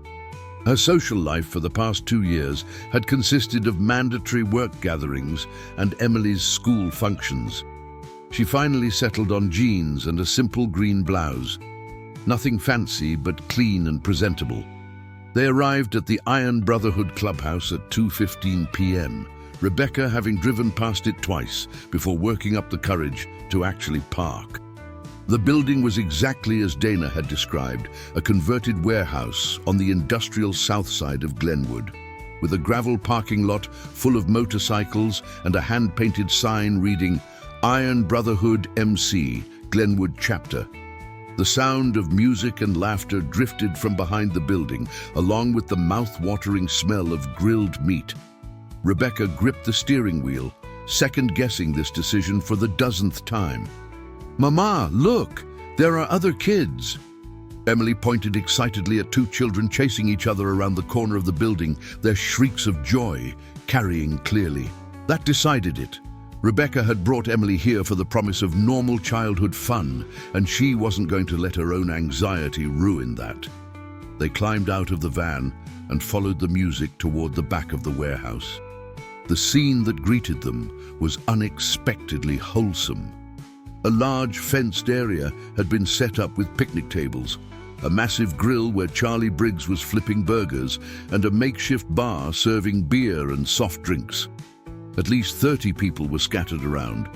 Her social life for the past 2 years had consisted of mandatory work gatherings and Emily's school functions. She finally settled on jeans and a simple green blouse. Nothing fancy, but clean and presentable. They arrived at the Iron Brotherhood Clubhouse at 2:15 p.m., Rebecca having driven past it twice before working up the courage to actually park. The building was exactly as Dana had described, a converted warehouse on the industrial south side of Glenwood, with a gravel parking lot full of motorcycles and a hand-painted sign reading, "Iron Brotherhood MC, Glenwood Chapter." The sound of music and laughter drifted from behind the building, along with the mouth-watering smell of grilled meat. Rebecca gripped the steering wheel, second-guessing this decision for the 10th time. "Mama, look! There are other kids!" Emily pointed excitedly at 2 children chasing each other around the corner of the building, their shrieks of joy carrying clearly. That decided it. Rebecca had brought Emily here for the promise of normal childhood fun, and she wasn't going to let her own anxiety ruin that. They climbed out of the van and followed the music toward the back of the warehouse. The scene that greeted them was unexpectedly wholesome. A large fenced area had been set up with picnic tables, a massive grill where Charlie Briggs was flipping burgers, and a makeshift bar serving beer and soft drinks. At least 30 people were scattered around.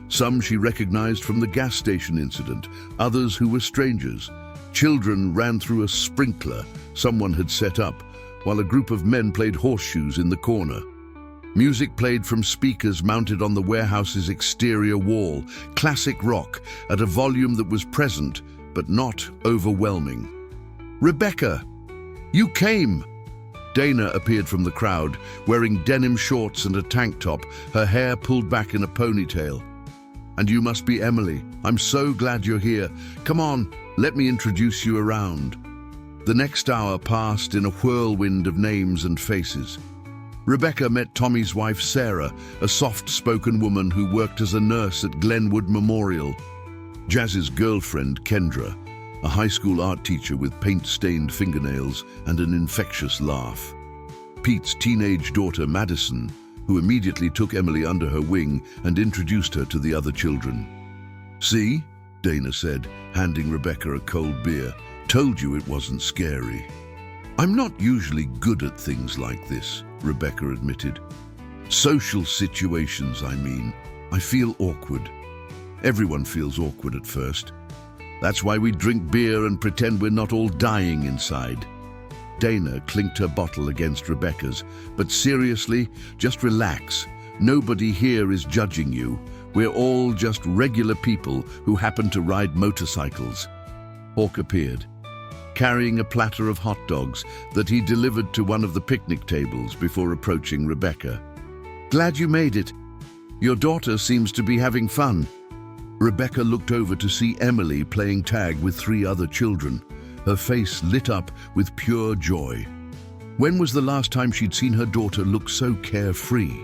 Some she recognized from the gas station incident, others who were strangers. Children ran through a sprinkler someone had set up, while a group of men played horseshoes in the corner. Music played from speakers mounted on the warehouse's exterior wall, classic rock at a volume that was present, but not overwhelming. "Rebecca, you came!" Dana appeared from the crowd, wearing denim shorts and a tank top, her hair pulled back in a ponytail. "And you must be Emily. I'm so glad you're here. Come on, let me introduce you around." The next hour passed in a whirlwind of names and faces. Rebecca met Tommy's wife, Sarah, a soft-spoken woman who worked as a nurse at Glenwood Memorial. Jazz's girlfriend, Kendra, a high school art teacher with paint-stained fingernails and an infectious laugh. Pete's teenage daughter, Madison, who immediately took Emily under her wing and introduced her to the other children. "See," Dana said, handing Rebecca a cold beer. "Told you it wasn't scary." "I'm not usually good at things like this," Rebecca admitted. "Social situations, I mean. I feel awkward. Everyone feels awkward at first. That's why we drink beer and pretend we're not all dying inside." Dana clinked her bottle against Rebecca's. "But seriously, just relax. Nobody here is judging you. We're all just regular people who happen to ride motorcycles." Hawk appeared, carrying a platter of hot dogs that he delivered to one of the picnic tables before approaching Rebecca. "Glad you made it. Your daughter seems to be having fun." Rebecca looked over to see Emily playing tag with 3 other children, her face lit up with pure joy. When was the last time she'd seen her daughter look so carefree?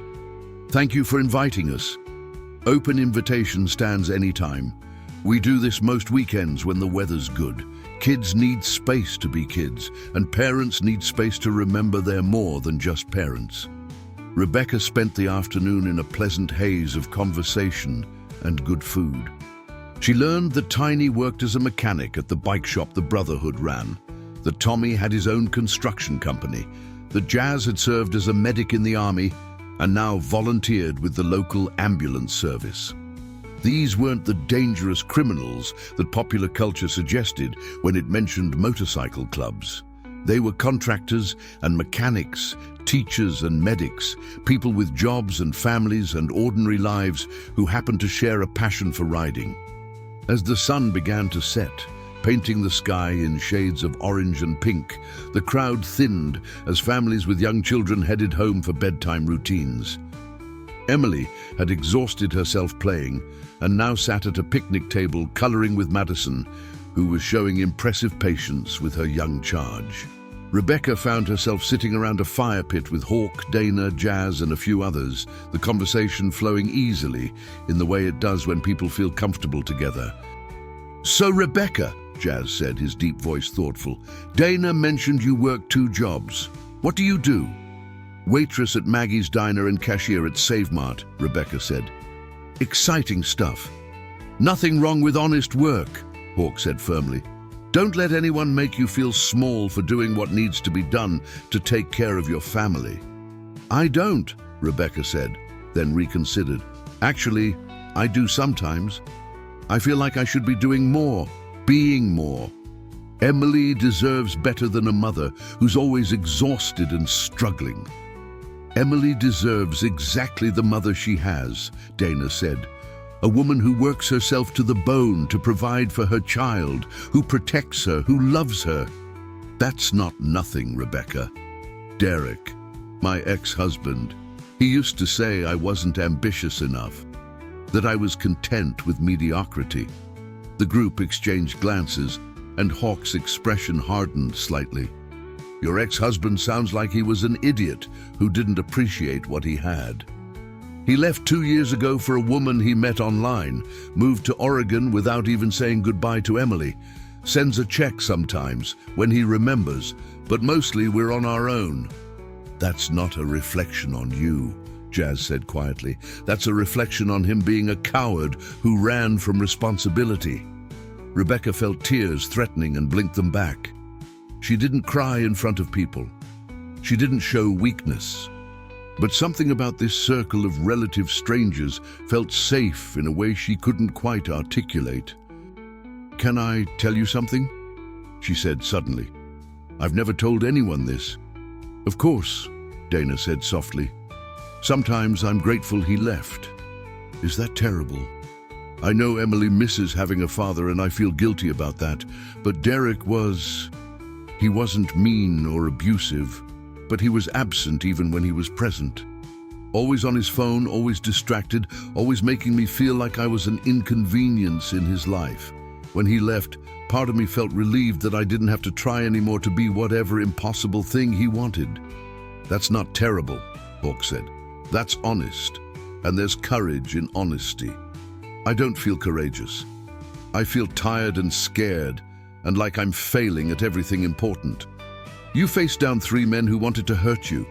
"Thank you for inviting us. Open invitation stands anytime. We do this most weekends when the weather's good. Kids need space to be kids, and parents need space to remember they're more than just parents." Rebecca spent the afternoon in a pleasant haze of conversation and good food. She learned that Tiny worked as a mechanic at the bike shop the Brotherhood ran, that Tommy had his own construction company, that Jazz had served as a medic in the army and now volunteered with the local ambulance service. These weren't the dangerous criminals that popular culture suggested when it mentioned motorcycle clubs. They were contractors and mechanics, teachers and medics, people with jobs and families and ordinary lives who happened to share a passion for riding. As the sun began to set, painting the sky in shades of orange and pink, the crowd thinned as families with young children headed home for bedtime routines. Emily had exhausted herself playing and now sat at a picnic table coloring with Madison, who was showing impressive patience with her young charge. Rebecca found herself sitting around a fire pit with Hawk, Dana, Jazz, and a few others, the conversation flowing easily in the way it does when people feel comfortable together. "So Rebecca," Jazz said, his deep voice thoughtful, "Dana mentioned you work 2 jobs. What do you do?" "Waitress at Maggie's Diner and cashier at Save Mart," Rebecca said. "Exciting stuff." "Nothing wrong with honest work," Hawk said firmly. "Don't let anyone make you feel small for doing what needs to be done to take care of your family." "I don't," Rebecca said, then reconsidered. "Actually, I do sometimes. I feel like I should be doing more, being more. Emily deserves better than a mother who's always exhausted and struggling." "Emily deserves exactly the mother she has," Dana said. "A woman who works herself to the bone to provide for her child, who protects her, who loves her." "That's not nothing, Rebecca. Derek, my ex-husband, he used to say I wasn't ambitious enough, that I was content with mediocrity." The group exchanged glances, and Hawk's expression hardened slightly. "Your ex-husband sounds like he was an idiot who didn't appreciate what he had. He left 2 years ago for a woman he met online, moved to Oregon without even saying goodbye to Emily, sends a check sometimes when he remembers, but mostly we're on our own." "That's not a reflection on you," Jazz said quietly. "That's a reflection on him being a coward who ran from responsibility." Rebecca felt tears threatening and blinked them back. She didn't cry in front of people. She didn't show weakness. But something about this circle of relative strangers felt safe in a way she couldn't quite articulate. "Can I tell you something?" she said suddenly. "I've never told anyone this." "Of course," Dana said softly. "Sometimes I'm grateful he left." "Is that terrible?" "I know Emily misses having a father and I feel guilty about that, but Derek he wasn't mean or abusive, but he was absent even when he was present. Always on his phone, always distracted, always making me feel like I was an inconvenience in his life. When he left, part of me felt relieved that I didn't have to try anymore to be whatever impossible thing he wanted." "That's not terrible," Hawk said. "That's honest, and there's courage in honesty. I don't feel courageous." I feel tired and scared, and like I'm failing at everything important. You faced down 3 men who wanted to hurt you,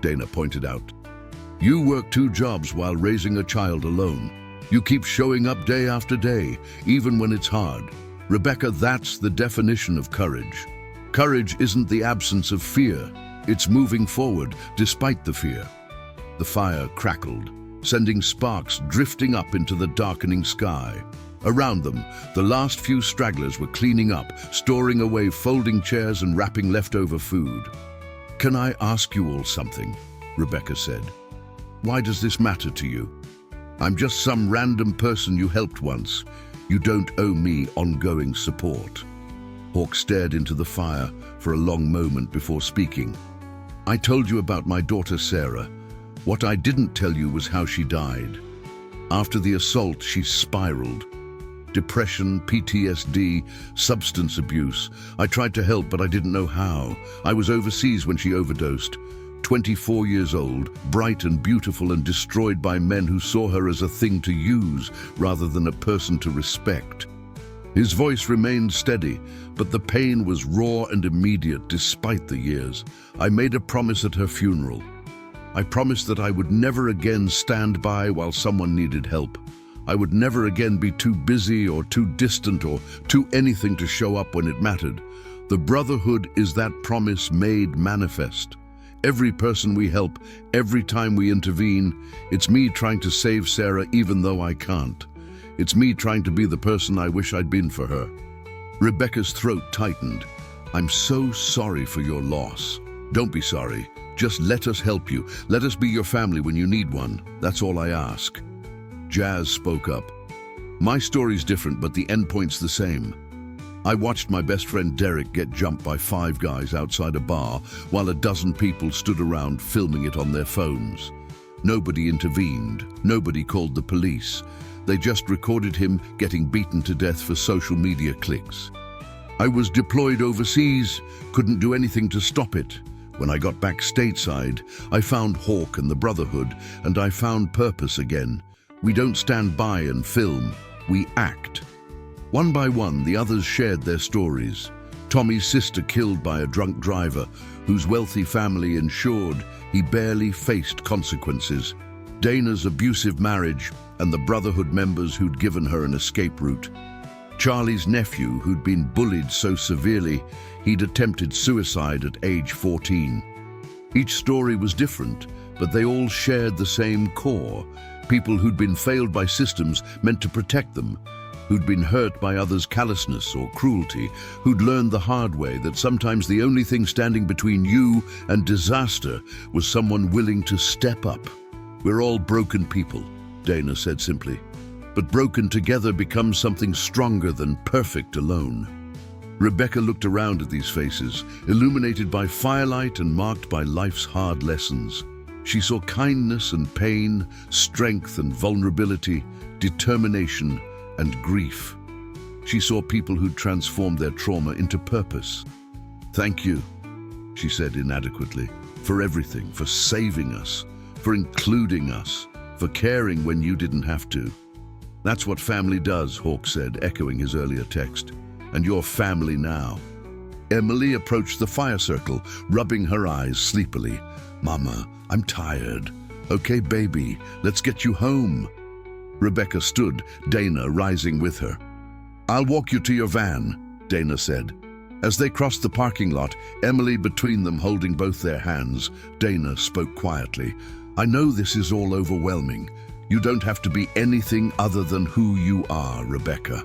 Dana pointed out. You work 2 jobs while raising a child alone. You keep showing up day after day, even when it's hard. Rebecca, that's the definition of courage. Courage isn't the absence of fear. It's moving forward despite the fear. The fire crackled, sending sparks drifting up into the darkening sky. Around them, the last few stragglers were cleaning up, storing away folding chairs and wrapping leftover food. "Can I ask you all something?" Rebecca said. "Why does this matter to you? I'm just some random person you helped once. You don't owe me ongoing support." Hawk stared into the fire for a long moment before speaking. "I told you about my daughter Sarah. What I didn't tell you was how she died. After the assault, she spiraled. Depression, PTSD, substance abuse. I tried to help, but I didn't know how. I was overseas when she overdosed. 24 years old, bright and beautiful, and destroyed by men who saw her as a thing to use rather than a person to respect." His voice remained steady, but the pain was raw and immediate despite the years. "I made a promise at her funeral. I promised that I would never again stand by while someone needed help. I would never again be too busy or too distant or too anything to show up when it mattered. The brotherhood is that promise made manifest. Every person we help, every time we intervene, it's me trying to save Sarah even though I can't. It's me trying to be the person I wish I'd been for her." Rebecca's throat tightened. "I'm so sorry for your loss." "Don't be sorry. Just let us help you. Let us be your family when you need one. That's all I ask." Jazz spoke up. "My story's different, but the endpoint's the same. I watched my best friend Derek get jumped by 5 guys outside a bar while a dozen people stood around filming it on their phones. Nobody intervened. Nobody called the police. They just recorded him getting beaten to death for social media clicks. I was deployed overseas, couldn't do anything to stop it. When I got back stateside, I found Hawk and the Brotherhood, and I found purpose again. We don't stand by and film, we act." One by one, the others shared their stories. Tommy's sister killed by a drunk driver, whose wealthy family ensured he barely faced consequences. Dana's abusive marriage, and the Brotherhood members who'd given her an escape route. Charlie's nephew, who'd been bullied so severely, he'd attempted suicide at age 14. Each story was different, but they all shared the same core. People who'd been failed by systems meant to protect them, who'd been hurt by others' callousness or cruelty, who'd learned the hard way that sometimes the only thing standing between you and disaster was someone willing to step up. "We're all broken people," Dana said simply, "but broken together becomes something stronger than perfect alone." Rebecca looked around at these faces, illuminated by firelight and marked by life's hard lessons. She saw kindness and pain, strength and vulnerability, determination and grief. She saw people who'd transformed their trauma into purpose. "Thank you," she said inadequately, "for everything, for saving us, for including us, for caring when you didn't have to." "That's what family does," Hawk said, echoing his earlier text. "And you're family now." Emily approached the fire circle, rubbing her eyes sleepily. "Mama, I'm tired." "Okay, baby, let's get you home." Rebecca stood, Dana rising with her. "I'll walk you to your van," Dana said. As they crossed the parking lot, Emily between them holding both their hands, Dana spoke quietly. "I know this is all overwhelming. You don't have to be anything other than who you are, Rebecca.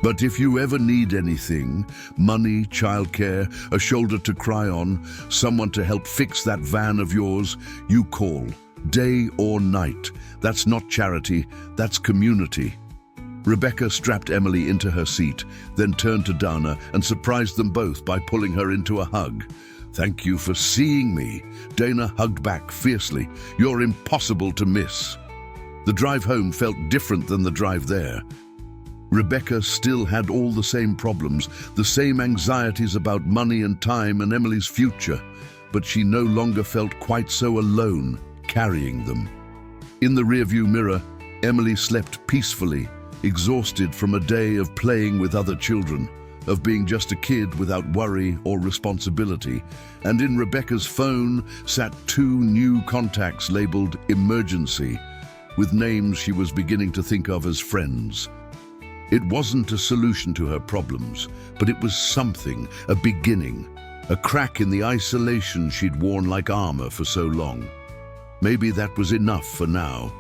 But if you ever need anything, money, childcare, a shoulder to cry on, someone to help fix that van of yours, you call, day or night. That's not charity, that's community." Rebecca strapped Emily into her seat, then turned to Dana and surprised them both by pulling her into a hug. "Thank you for seeing me." Dana hugged back fiercely. "You're impossible to miss." The drive home felt different than the drive there. Rebecca still had all the same problems, the same anxieties about money and time and Emily's future, but she no longer felt quite so alone carrying them. In the rearview mirror, Emily slept peacefully, exhausted from a day of playing with other children, of being just a kid without worry or responsibility, and in Rebecca's phone sat 2 new contacts labeled emergency, with names she was beginning to think of as friends. It wasn't a solution to her problems, but it was something, a beginning, a crack in the isolation she'd worn like armor for so long. Maybe that was enough for now.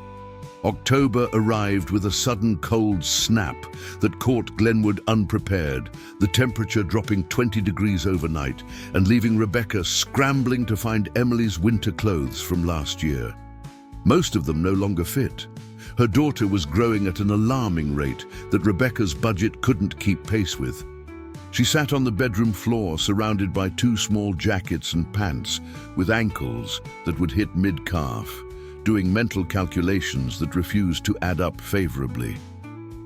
October arrived with a sudden cold snap that caught Glenwood unprepared, the temperature dropping 20 degrees overnight and leaving Rebecca scrambling to find Emily's winter clothes from last year. Most of them no longer fit. Her daughter was growing at an alarming rate that Rebecca's budget couldn't keep pace with. She sat on the bedroom floor surrounded by 2 small jackets and pants with ankles that would hit mid-calf, doing mental calculations that refused to add up favorably.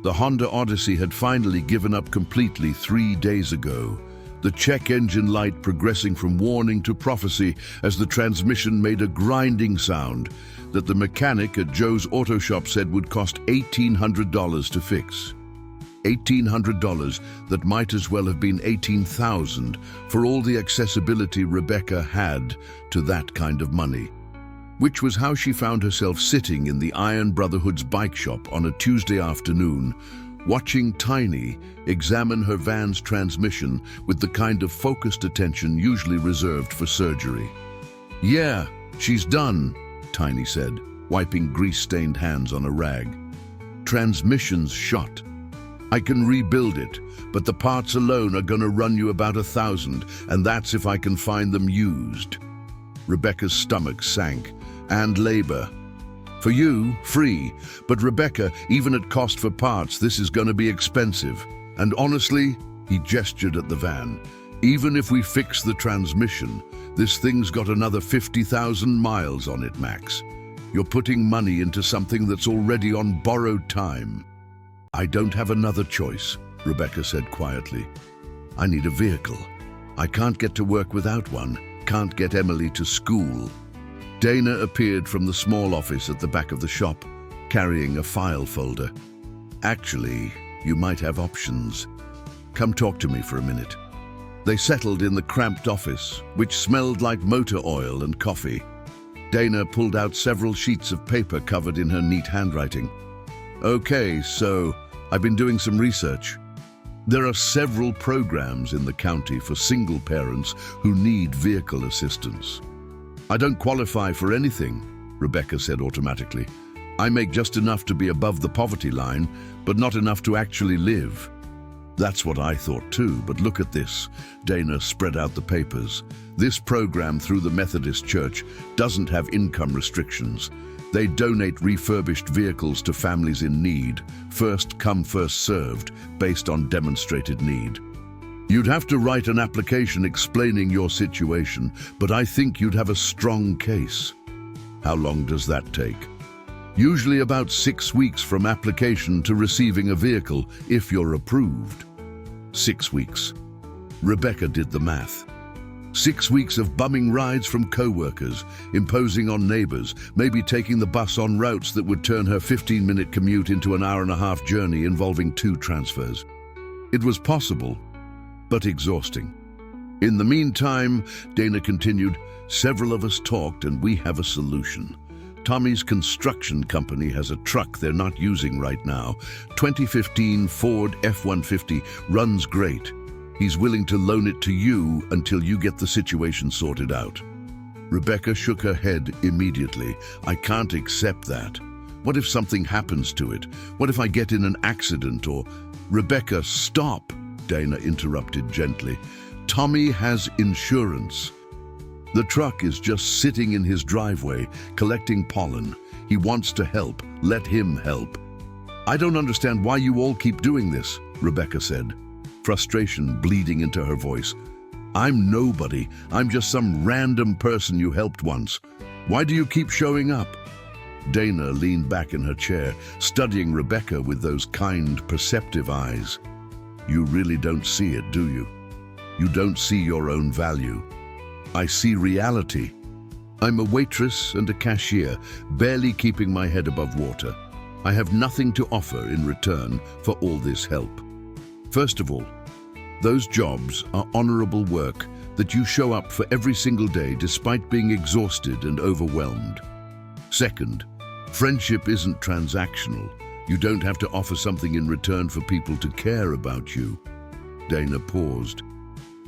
The Honda Odyssey had finally given up completely 3 days ago, the check engine light progressing from warning to prophecy as the transmission made a grinding sound that the mechanic at Joe's Auto Shop said would cost $1,800 to fix. $1,800 that might as well have been $18,000 for all the accessibility Rebecca had to that kind of money. Which was how she found herself sitting in the Iron Brotherhood's bike shop on a Tuesday afternoon, watching Tiny examine her van's transmission with the kind of focused attention usually reserved for surgery. "Yeah, she's done," Tiny said, wiping grease-stained hands on a rag. "Transmission's shot. I can rebuild it, but the parts alone are gonna run you about $1,000, and that's if I can find them used." Rebecca's stomach sank. "And labor. For you, free. But Rebecca, even at cost for parts, this is gonna be expensive. And honestly," he gestured at the van, "even if we fix the transmission, this thing's got another 50,000 miles on it, max. You're putting money into something that's already on borrowed time." "I don't have another choice," Rebecca said quietly. "I need a vehicle. I can't get to work without one, can't get Emily to school." Dana appeared from the small office at the back of the shop, carrying a file folder. "Actually, you might have options. Come talk to me for a minute." They settled in the cramped office, which smelled like motor oil and coffee. Dana pulled out several sheets of paper covered in her neat handwriting. "Okay, so I've been doing some research. There are several programs in the county for single parents who need vehicle assistance." "I don't qualify for anything," Rebecca said automatically. "I make just enough to be above the poverty line, but not enough to actually live." "That's what I thought too, but look at this." Dana spread out the papers. "This program through the Methodist Church doesn't have income restrictions. They donate refurbished vehicles to families in need, first come, first served, based on demonstrated need. You'd have to write an application explaining your situation, but I think you'd have a strong case." "How long does that take?" "Usually about 6 weeks from application to receiving a vehicle, if you're approved." 6 weeks. Rebecca did the math. 6 weeks of bumming rides from co-workers, imposing on neighbors, maybe taking the bus on routes that would turn her 15-minute commute into an hour-and-a-half journey involving 2 transfers. It was possible, but exhausting. "In the meantime," Dana continued, "several of us talked and we have a solution. Tommy's construction company has a truck they're not using right now. 2015 Ford F-150, runs great. He's willing to loan it to you until you get the situation sorted out." Rebecca shook her head immediately. "I can't accept that. What if something happens to it? What if I get in an accident or—" "Rebecca, stop!" Dana interrupted gently. "Tommy has insurance. The truck is just sitting in his driveway, collecting pollen. He wants to help. Let him help." "I don't understand why you all keep doing this," Rebecca said, frustration bleeding into her voice. "I'm nobody. I'm just some random person you helped once. Why do you keep showing up?" Dana leaned back in her chair, studying Rebecca with those kind, perceptive eyes. "You really don't see it, do you? You don't see your own value." "I see reality. I'm a waitress and a cashier, barely keeping my head above water. I have nothing to offer in return for all this help. First of all, those jobs are honorable work that you show up for every single day despite being exhausted and overwhelmed. Second, friendship isn't transactional. You don't have to offer something in return for people to care about you. Dana paused.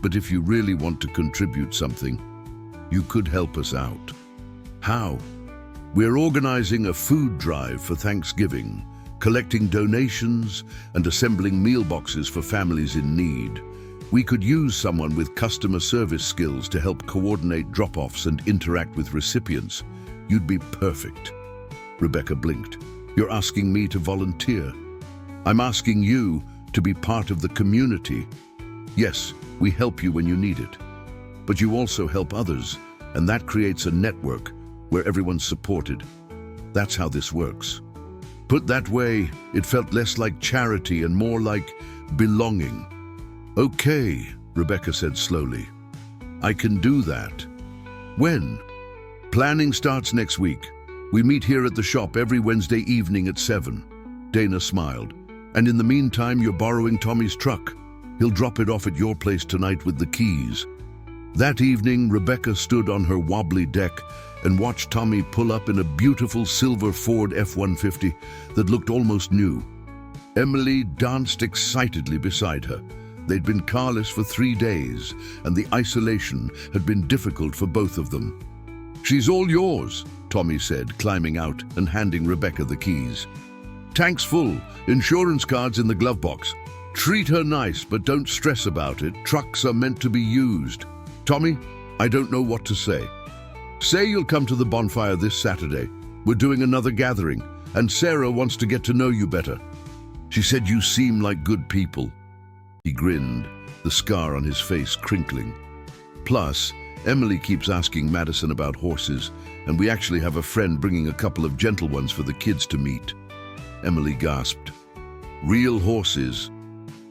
But if you really want to contribute something, you could help us out. How? We're organizing a food drive for Thanksgiving, collecting donations and assembling meal boxes for families in need. We could use someone with customer service skills to help coordinate drop-offs and interact with recipients. You'd be perfect. Rebecca blinked. You're asking me to volunteer. I'm asking you to be part of the community. Yes, we help you when you need it, but you also help others, and that creates a network where everyone's supported. That's how this works. Put that way, it felt less like charity and more like belonging. Okay, Rebecca said slowly. I can do that. When? Planning starts next week. We meet here at the shop every Wednesday evening at 7. Dana smiled. And in the meantime, you're borrowing Tommy's truck. He'll drop it off at your place tonight with the keys. That evening, Rebecca stood on her wobbly deck and watched Tommy pull up in a beautiful silver Ford F-150 that looked almost new. Emily danced excitedly beside her. They'd been carless for 3 days, and the isolation had been difficult for both of them. She's all yours, Tommy said, climbing out and handing Rebecca the keys. Tank's full, insurance cards in the glove box. Treat her nice, but don't stress about it. Trucks are meant to be used. Tommy, I don't know what to say. Say you'll come to the bonfire this Saturday. We're doing another gathering, and Sarah wants to get to know you better. She said you seem like good people. He grinned, the scar on his face crinkling. Plus, Emily keeps asking Madison about horses, and we actually have a friend bringing a couple of gentle ones for the kids to meet. Emily gasped. Real horses.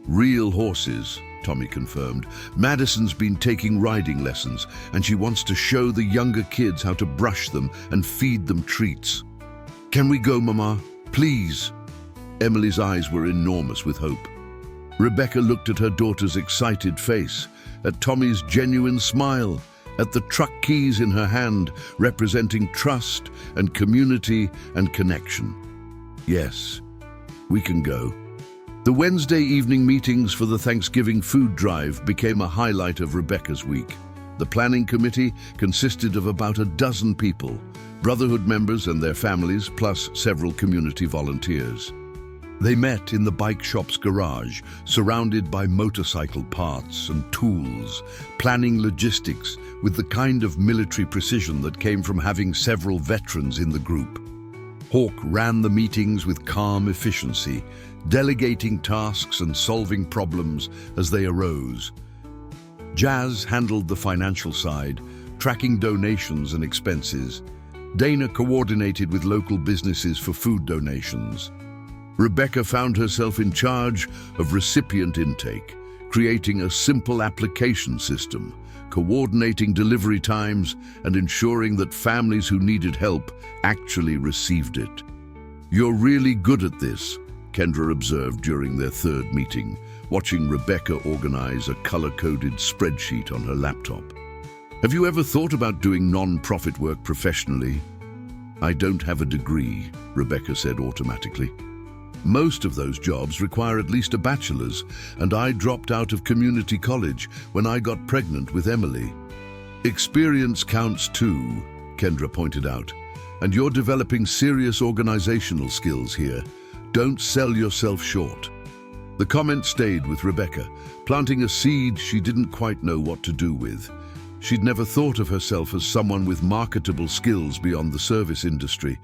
Real horses, Tommy confirmed. Madison's been taking riding lessons, and she wants to show the younger kids how to brush them and feed them treats. Can we go, Mama? Please. Emily's eyes were enormous with hope. Rebecca looked at her daughter's excited face, at Tommy's genuine smile, at the truck keys in her hand, representing trust and community and connection. Yes, we can go. The Wednesday evening meetings for the Thanksgiving food drive became a highlight of Rebecca's week. The planning committee consisted of about a dozen people, Brotherhood members and their families, plus several community volunteers. They met in the bike shop's garage, surrounded by motorcycle parts and tools, planning logistics with the kind of military precision that came from having several veterans in the group. Hawk ran the meetings with calm efficiency, delegating tasks and solving problems as they arose. Jazz handled the financial side, tracking donations and expenses. Dana coordinated with local businesses for food donations. Rebecca found herself in charge of recipient intake, creating a simple application system, coordinating delivery times, and ensuring that families who needed help actually received it. You're really good at this, Kendra observed during their third meeting, watching Rebecca organize a color-coded spreadsheet on her laptop. Have you ever thought about doing non-profit work professionally? I don't have a degree, Rebecca said automatically. Most of those jobs require at least a bachelor's, and I dropped out of community college when I got pregnant with Emily. Experience counts too, Kendra pointed out, and you're developing serious organizational skills here. Don't sell yourself short. The comment stayed with Rebecca, planting a seed she didn't quite know what to do with. She'd never thought of herself as someone with marketable skills beyond the service industry.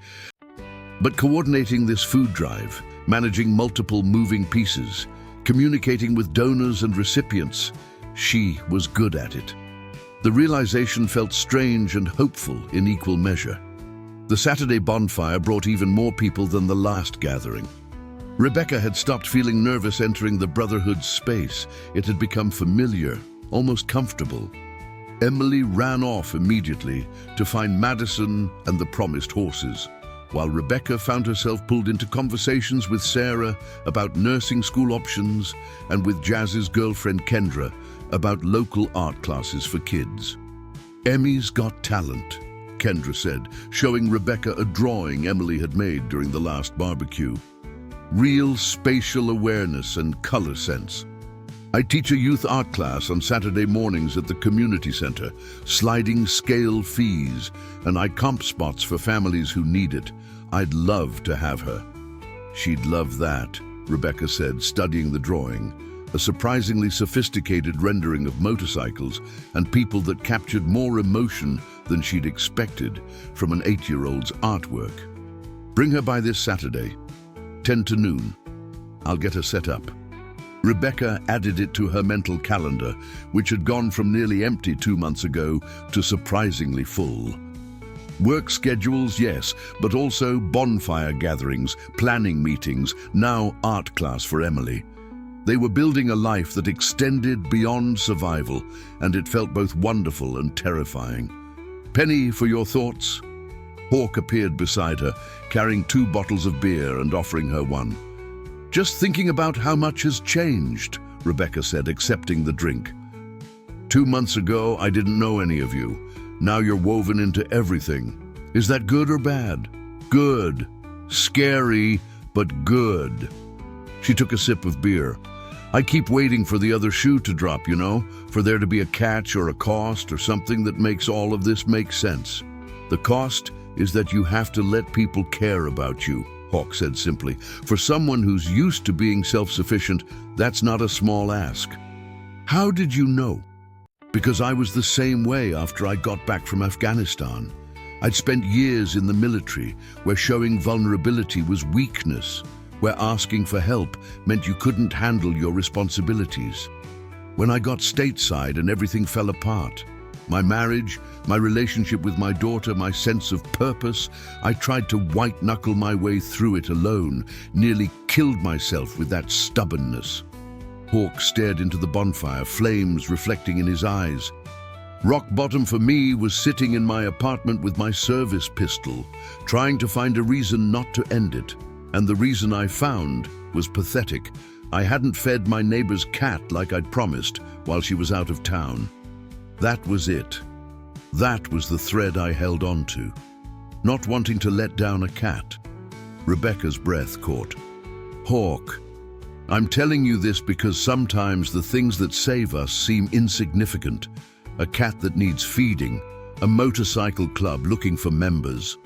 But coordinating this food drive, managing multiple moving pieces, communicating with donors and recipients, she was good at it. The realization felt strange and hopeful in equal measure. The Saturday bonfire brought even more people than the last gathering. Rebecca had stopped feeling nervous entering the Brotherhood's space. It had become familiar, almost comfortable. Emily ran off immediately to find Madison and the promised horses. while Rebecca found herself pulled into conversations with Sarah about nursing school options and with Jazz's girlfriend Kendra about local art classes for kids. "Emmy's got talent," Kendra said, showing Rebecca a drawing Emily had made during the last barbecue. "Real spatial awareness and color sense. I teach a youth art class on Saturday mornings at the community center, sliding scale fees, and I comp spots for families who need it. I'd love to have her." "She'd love that," Rebecca said, studying the drawing, a surprisingly sophisticated rendering of motorcycles and people that captured more emotion than she'd expected from an 8-year-old's artwork. "Bring her by this Saturday, 10 to noon. I'll get her set up." Rebecca added it to her mental calendar, which had gone from nearly empty 2 months ago to surprisingly full. Work schedules, yes, but also bonfire gatherings, planning meetings, now art class for Emily. They were building a life that extended beyond survival, and it felt both wonderful and terrifying. "Penny, for your thoughts?" Hawk appeared beside her, carrying 2 bottles of beer and offering her one. "Just thinking about how much has changed," Rebecca said, accepting the drink. 2 months ago, I didn't know any of you. Now you're woven into everything. Is that good or bad?" "Good. Scary, but good." She took a sip of beer. "I keep waiting for the other shoe to drop, you know, for there to be a catch or a cost or something that makes all of this make sense. The cost is that you have to let people care about you," Hawk said simply. "For someone who's used to being self-sufficient, that's not a small ask." "How did you know?" "Because I was the same way after I got back from Afghanistan. I'd spent years in the military, where showing vulnerability was weakness, where asking for help meant you couldn't handle your responsibilities. When I got stateside and everything fell apart, my marriage, my relationship with my daughter, my sense of purpose, I tried to white-knuckle my way through it alone, nearly killed myself with that stubbornness." Hawk stared into the bonfire, flames reflecting in his eyes. "Rock bottom for me was sitting in my apartment with my service pistol, trying to find a reason not to end it. And the reason I found was pathetic. I hadn't fed my neighbor's cat like I'd promised while she was out of town. That was it. That was the thread I held on to. Not wanting to let down a cat." Rebecca's breath caught. "Hawk, I'm telling you this because sometimes the things that save us seem insignificant. A cat that needs feeding, a motorcycle club looking for members,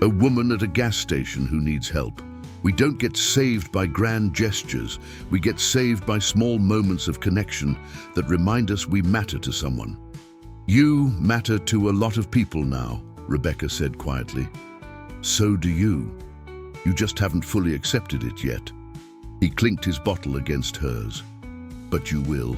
a woman at a gas station who needs help. We don't get saved by grand gestures. We get saved by small moments of connection that remind us we matter to someone." "You matter to a lot of people now," Rebecca said quietly. "So do you. You just haven't fully accepted it yet." He clinked his bottle against hers. "But you will."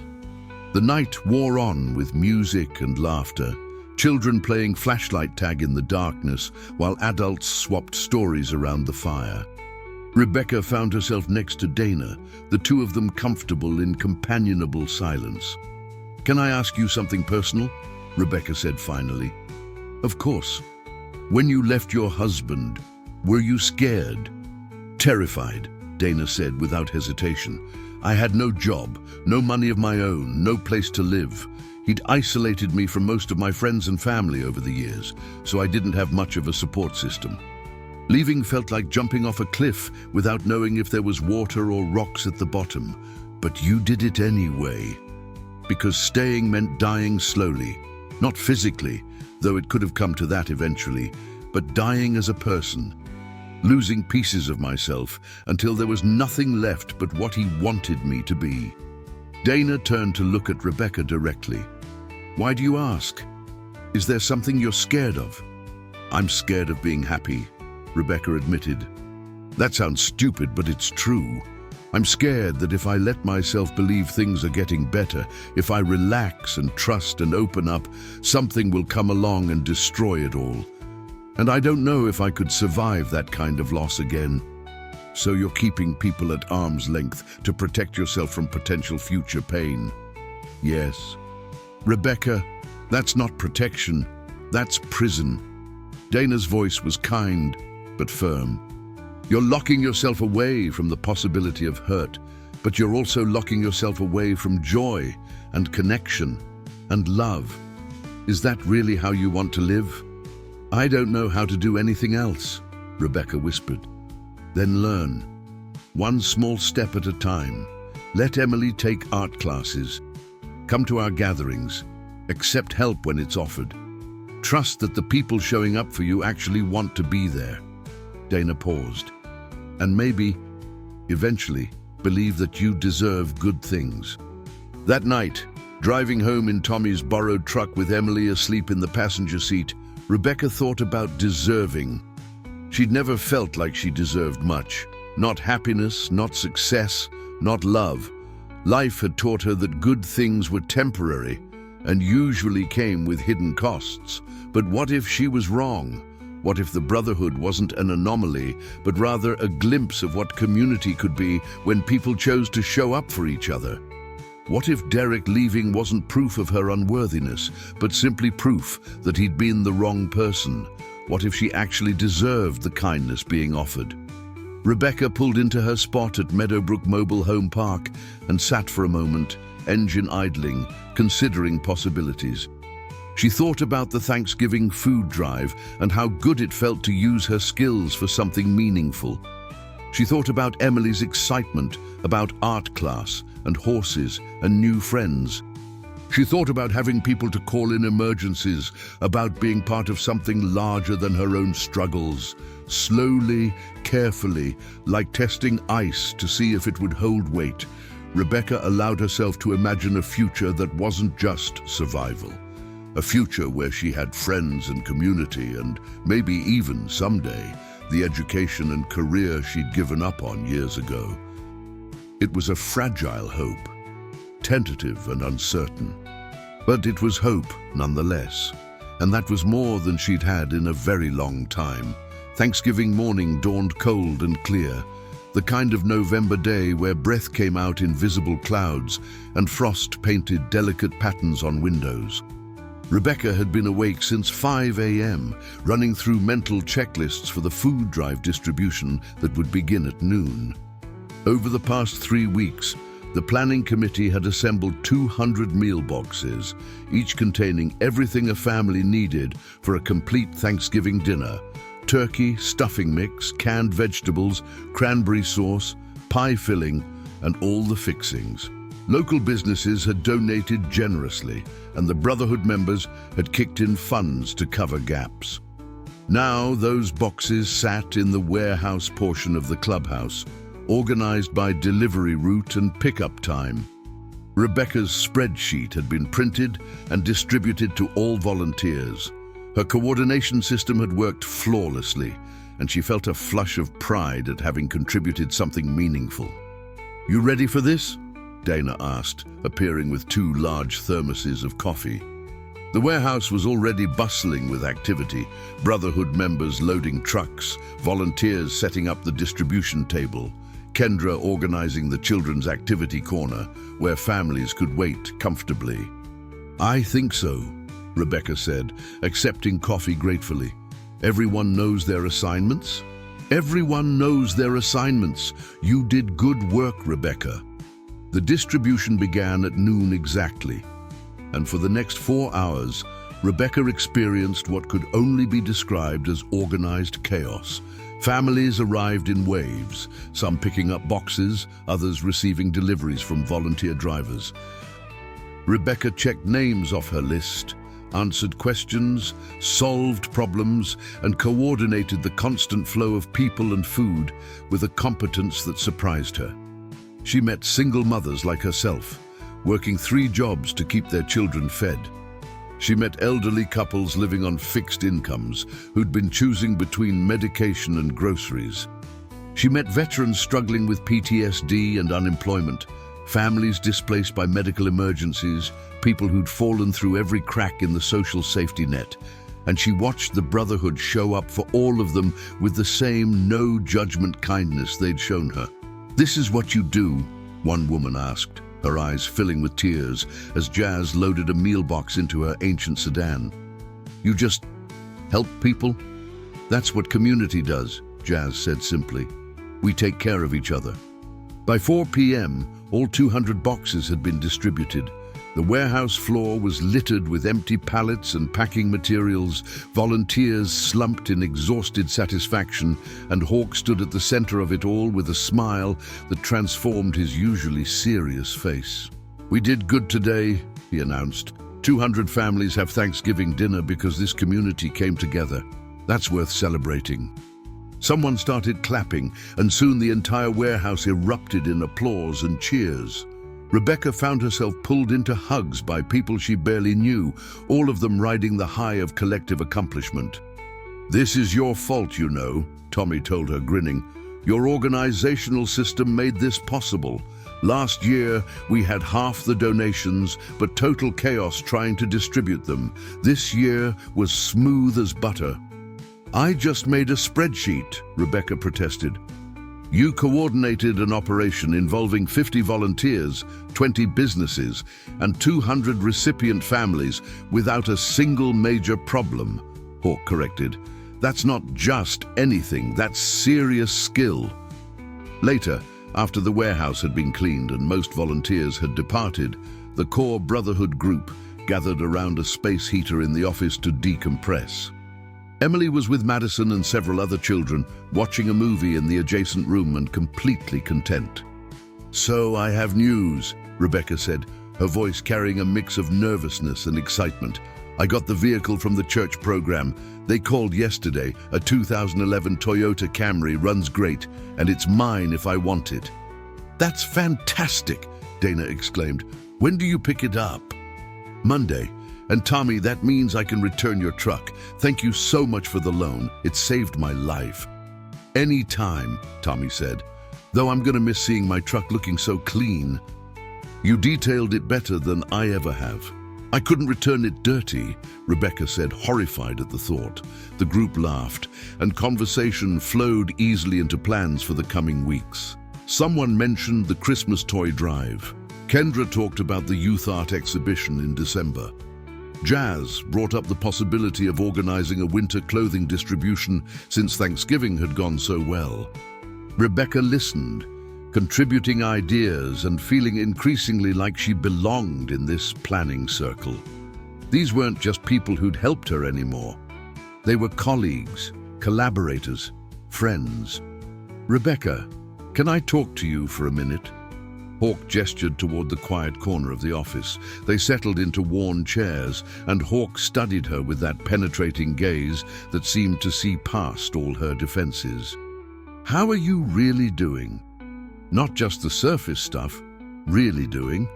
The night wore on with music and laughter, children playing flashlight tag in the darkness while adults swapped stories around the fire. Rebecca found herself next to Dana, the two of them comfortable in companionable silence. "Can I ask you something personal?" Rebecca said finally. "Of course. When you left your husband, were you scared?" "Terrified," Dana said without hesitation. "I had no job, no money of my own, no place to live. He'd isolated me from most of my friends and family over the years, so I didn't have much of a support system. Leaving felt like jumping off a cliff without knowing if there was water or rocks at the bottom. But you did it anyway. Because staying meant dying slowly, not physically, though it could have come to that eventually, but dying as a person, losing pieces of myself until there was nothing left but what he wanted me to be." Dana turned to look at Rebecca directly. "Why do you ask? Is there something you're scared of?" "I'm scared of being happy," Rebecca admitted. "That sounds stupid, but it's true. I'm scared that if I let myself believe things are getting better, if I relax and trust and open up, something will come along and destroy it all. And I don't know if I could survive that kind of loss again." "So you're keeping people at arm's length to protect yourself from potential future pain?" "Yes." "Rebecca, that's not protection, that's prison." Dana's voice was kind, but firm. You're locking yourself away from the possibility of hurt, but you're also locking yourself away from joy and connection and love. Is that really how you want to live? I don't know how to do anything else, Rebecca whispered. Then learn. One small step at a time. Let Emily take art classes. Come to our gatherings. Accept help when it's offered. Trust that the people showing up for you actually want to be there. Dana paused. And maybe, eventually, believe that you deserve good things. That night, driving home in Tommy's borrowed truck with Emily asleep in the passenger seat, Rebecca thought about deserving. She'd never felt like she deserved much. Not happiness, not success, not love. Life had taught her that good things were temporary and usually came with hidden costs. But what if she was wrong? What if the brotherhood wasn't an anomaly, but rather a glimpse of what community could be when people chose to show up for each other? What if Derek leaving wasn't proof of her unworthiness, but simply proof that he'd been the wrong person? What if she actually deserved the kindness being offered? Rebecca pulled into her spot at Meadowbrook Mobile Home Park and sat for a moment, engine idling, considering possibilities. She thought about the Thanksgiving food drive and how good it felt to use her skills for something meaningful. She thought about Emily's excitement, about art class and horses and new friends. She thought about having people to call in emergencies, about being part of something larger than her own struggles. Slowly, carefully, like testing ice to see if it would hold weight, Rebecca allowed herself to imagine a future that wasn't just survival. A future where she had friends and community and maybe even someday the education and career she'd given up on years ago. It was a fragile hope, tentative and uncertain. But it was hope nonetheless, and that was more than she'd had in a very long time. Thanksgiving morning dawned cold and clear, the kind of November day where breath came out in visible clouds and frost painted delicate patterns on windows. Rebecca had been awake since 5 a.m., running through mental checklists for the food drive distribution that would begin at noon. Over the past 3 weeks, the planning committee had assembled 200 meal boxes, each containing everything a family needed for a complete Thanksgiving dinner: turkey, stuffing mix, canned vegetables, cranberry sauce, pie filling, and all the fixings. Local businesses had donated generously, and the Brotherhood members had kicked in funds to cover gaps. Now those boxes sat in the warehouse portion of the clubhouse, organized by delivery route and pickup time. Rebecca's spreadsheet had been printed and distributed to all volunteers. Her coordination system had worked flawlessly, and she felt a flush of pride at having contributed something meaningful. "You ready for this?" Dana asked, appearing with 2 large thermoses of coffee. The warehouse was already bustling with activity, Brotherhood members loading trucks, volunteers setting up the distribution table, Kendra organizing the children's activity corner, where families could wait comfortably. "I think so," Rebecca said, accepting coffee gratefully. "Everyone knows their assignments?" "Everyone knows their assignments. You did good work, Rebecca." The distribution began at noon exactly, and for the next 4 hours, Rebecca experienced what could only be described as organized chaos. Families arrived in waves, some picking up boxes, others receiving deliveries from volunteer drivers. Rebecca checked names off her list, answered questions, solved problems, and coordinated the constant flow of people and food with a competence that surprised her. She met single mothers like herself, working 3 jobs to keep their children fed. She met elderly couples living on fixed incomes who'd been choosing between medication and groceries. She met veterans struggling with PTSD and unemployment, families displaced by medical emergencies, people who'd fallen through every crack in the social safety net. And she watched the Brotherhood show up for all of them with the same no-judgment kindness they'd shown her. "This is what you do?" one woman asked, her eyes filling with tears as Jazz loaded a meal box into her ancient sedan. "You just help people? That's what community does," Jazz said simply. We take care of each other. By 4 p.m., all 200 boxes had been distributed. The warehouse floor was littered with empty pallets and packing materials. Volunteers slumped in exhausted satisfaction, and Hawk stood at the center of it all with a smile that transformed his usually serious face. We did good today, he announced. 200 families have Thanksgiving dinner because this community came together. That's worth celebrating. Someone started clapping, and soon the entire warehouse erupted in applause and cheers. Rebecca found herself pulled into hugs by people she barely knew, all of them riding the high of collective accomplishment. This is your fault, you know, Tommy told her, grinning. Your organizational system made this possible. Last year, we had half the donations, but total chaos trying to distribute them. This year was smooth as butter. I just made a spreadsheet, Rebecca protested. You coordinated an operation involving 50 volunteers, 20 businesses, and 200 recipient families without a single major problem, Hawk corrected. That's not just anything, that's serious skill. Later, after the warehouse had been cleaned and most volunteers had departed, the core Brotherhood group gathered around a space heater in the office to decompress. Emily was with Madison and several other children, watching a movie in the adjacent room and completely content. So I have news, Rebecca said, her voice carrying a mix of nervousness and excitement. I got the vehicle from the church program. They called yesterday. A 2011 Toyota Camry runs great, and it's mine if I want it. That's fantastic, Dana exclaimed. When do you pick it up? Monday. And Tommy, that means I can return your truck. Thank you so much for the loan. It saved my life. Any time, Tommy said, though I'm gonna miss seeing my truck looking so clean. You detailed it better than I ever have. I couldn't return it dirty, Rebecca said, horrified at the thought. The group laughed, and conversation flowed easily into plans for the coming weeks. Someone mentioned the Christmas toy drive. Kendra talked about the youth art exhibition in December. Jazz brought up the possibility of organizing a winter clothing distribution since Thanksgiving had gone so well. Rebecca listened, contributing ideas and feeling increasingly like she belonged in this planning circle. These weren't just people who'd helped her anymore. They were colleagues, collaborators, friends. Rebecca, can I talk to you for a minute? Hawk gestured toward the quiet corner of the office. They settled into worn chairs, and Hawk studied her with that penetrating gaze that seemed to see past all her defenses. How are you really doing? Not just the surface stuff, really doing?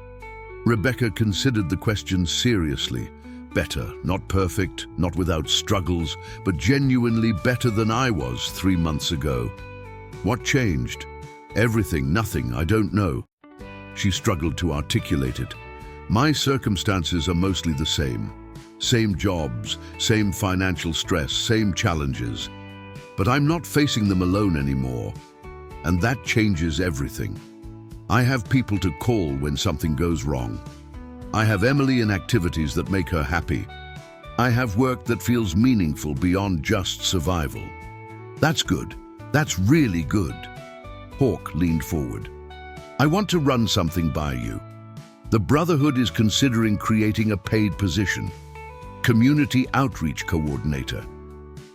Rebecca considered the question seriously. Better, not perfect, not without struggles, but genuinely better than I was 3 months ago. What changed? Everything, nothing, I don't know. She struggled to articulate it. My circumstances are mostly the same. Same jobs, same financial stress, same challenges. But I'm not facing them alone anymore. And that changes everything. I have people to call when something goes wrong. I have Emily in activities that make her happy. I have work that feels meaningful beyond just survival. That's good. That's really good. Hawk leaned forward. I want to run something by you. The Brotherhood is considering creating a paid position. Community Outreach Coordinator.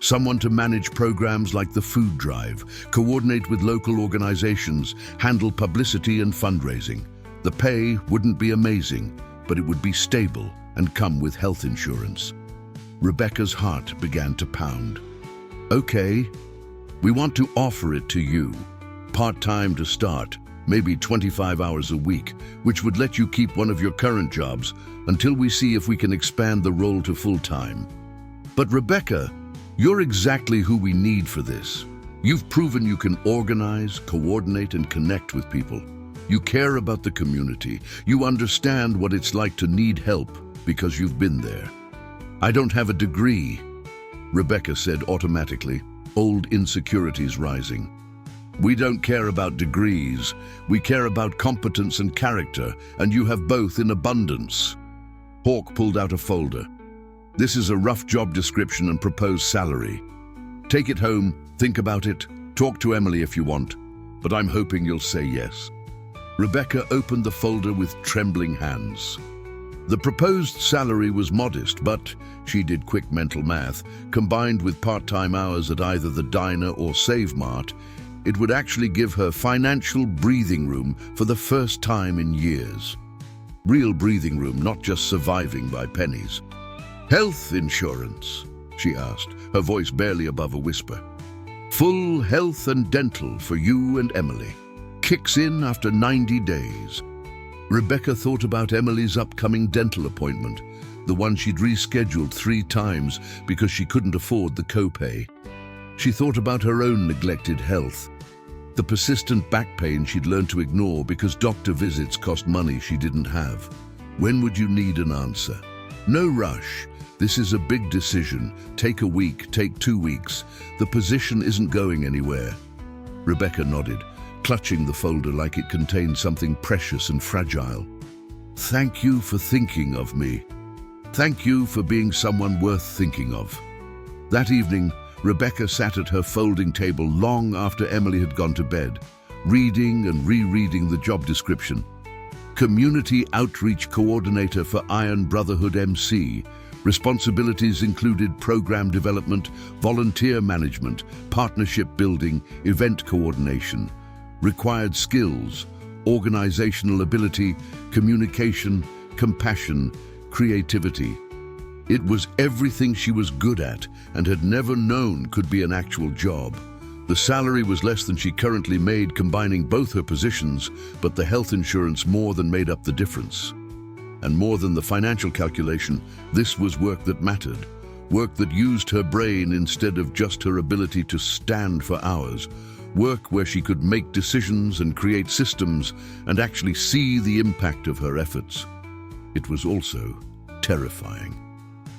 Someone to manage programs like the food drive, coordinate with local organizations, handle publicity and fundraising. The pay wouldn't be amazing, but it would be stable and come with health insurance. Rebecca's heart began to pound. Okay, we want to offer it to you. Part-time to start. Maybe 25 hours a week, which would let you keep one of your current jobs until we see if we can expand the role to full-time. But Rebecca, you're exactly who we need for this. You've proven you can organize, coordinate, and connect with people. You care about the community. You understand what it's like to need help because you've been there. I don't have a degree, Rebecca said automatically, old insecurities rising. We don't care about degrees. We care about competence and character, and you have both in abundance. Hawk pulled out a folder. This is a rough job description and proposed salary. Take it home, think about it, Talk to Emily if you want, but I'm hoping you'll say yes." Rebecca opened the folder with trembling hands. The proposed salary was modest, but she did quick mental math. Combined with part-time hours at either the diner or Save Mart, it would actually give her financial breathing room for the first time in years. Real breathing room, not just surviving by pennies. "Health insurance?" she asked, her voice barely above a whisper. "Full health and dental for you and Emily. Kicks in after 90 days. Rebecca thought about Emily's upcoming dental appointment, the one she'd rescheduled 3 times because she couldn't afford the copay. She thought about her own neglected health, the persistent back pain she'd learned to ignore because doctor visits cost money she didn't have. When would you need an answer? No rush. This is a big decision. Take a week, take 2 weeks. The position isn't going anywhere. Rebecca nodded, clutching the folder like it contained something precious and fragile. "Thank you for thinking of me. Thank you for being someone worth thinking of." That evening, Rebecca sat at her folding table long after Emily had gone to bed, reading and rereading the job description. Community Outreach Coordinator for Iron Brotherhood MC. Responsibilities included program development, volunteer management, partnership building, event coordination. Required skills: organizational ability, communication, compassion, creativity. It was everything she was good at and had never known could be an actual job. The salary was less than she currently made combining both her positions, but the health insurance more than made up the difference. And more than the financial calculation, this was work that mattered. Work that used her brain instead of just her ability to stand for hours. Work where she could make decisions and create systems and actually see the impact of her efforts. It was also terrifying.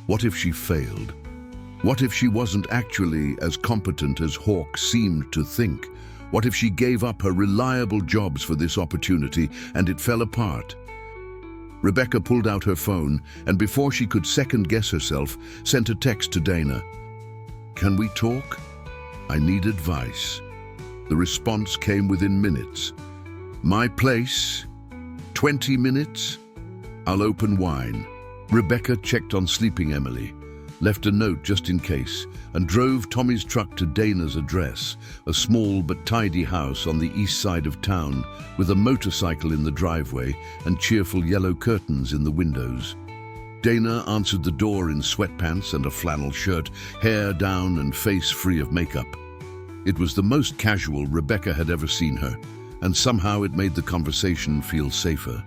What if she failed? What if she wasn't actually as competent as Hawk seemed to think? What if she gave up her reliable jobs for this opportunity and it fell apart? Rebecca pulled out her phone and before she could second-guess herself, sent a text to Dana. "Can we talk? I need advice." The response came within minutes. "My place? 20 minutes? I'll open wine." Rebecca checked on sleeping Emily, left a note just in case, and drove Tommy's truck to Dana's address, a small but tidy house on the east side of town, with a motorcycle in the driveway and cheerful yellow curtains in the windows. Dana answered the door in sweatpants and a flannel shirt, hair down and face free of makeup. It was the most casual Rebecca had ever seen her, and somehow it made the conversation feel safer.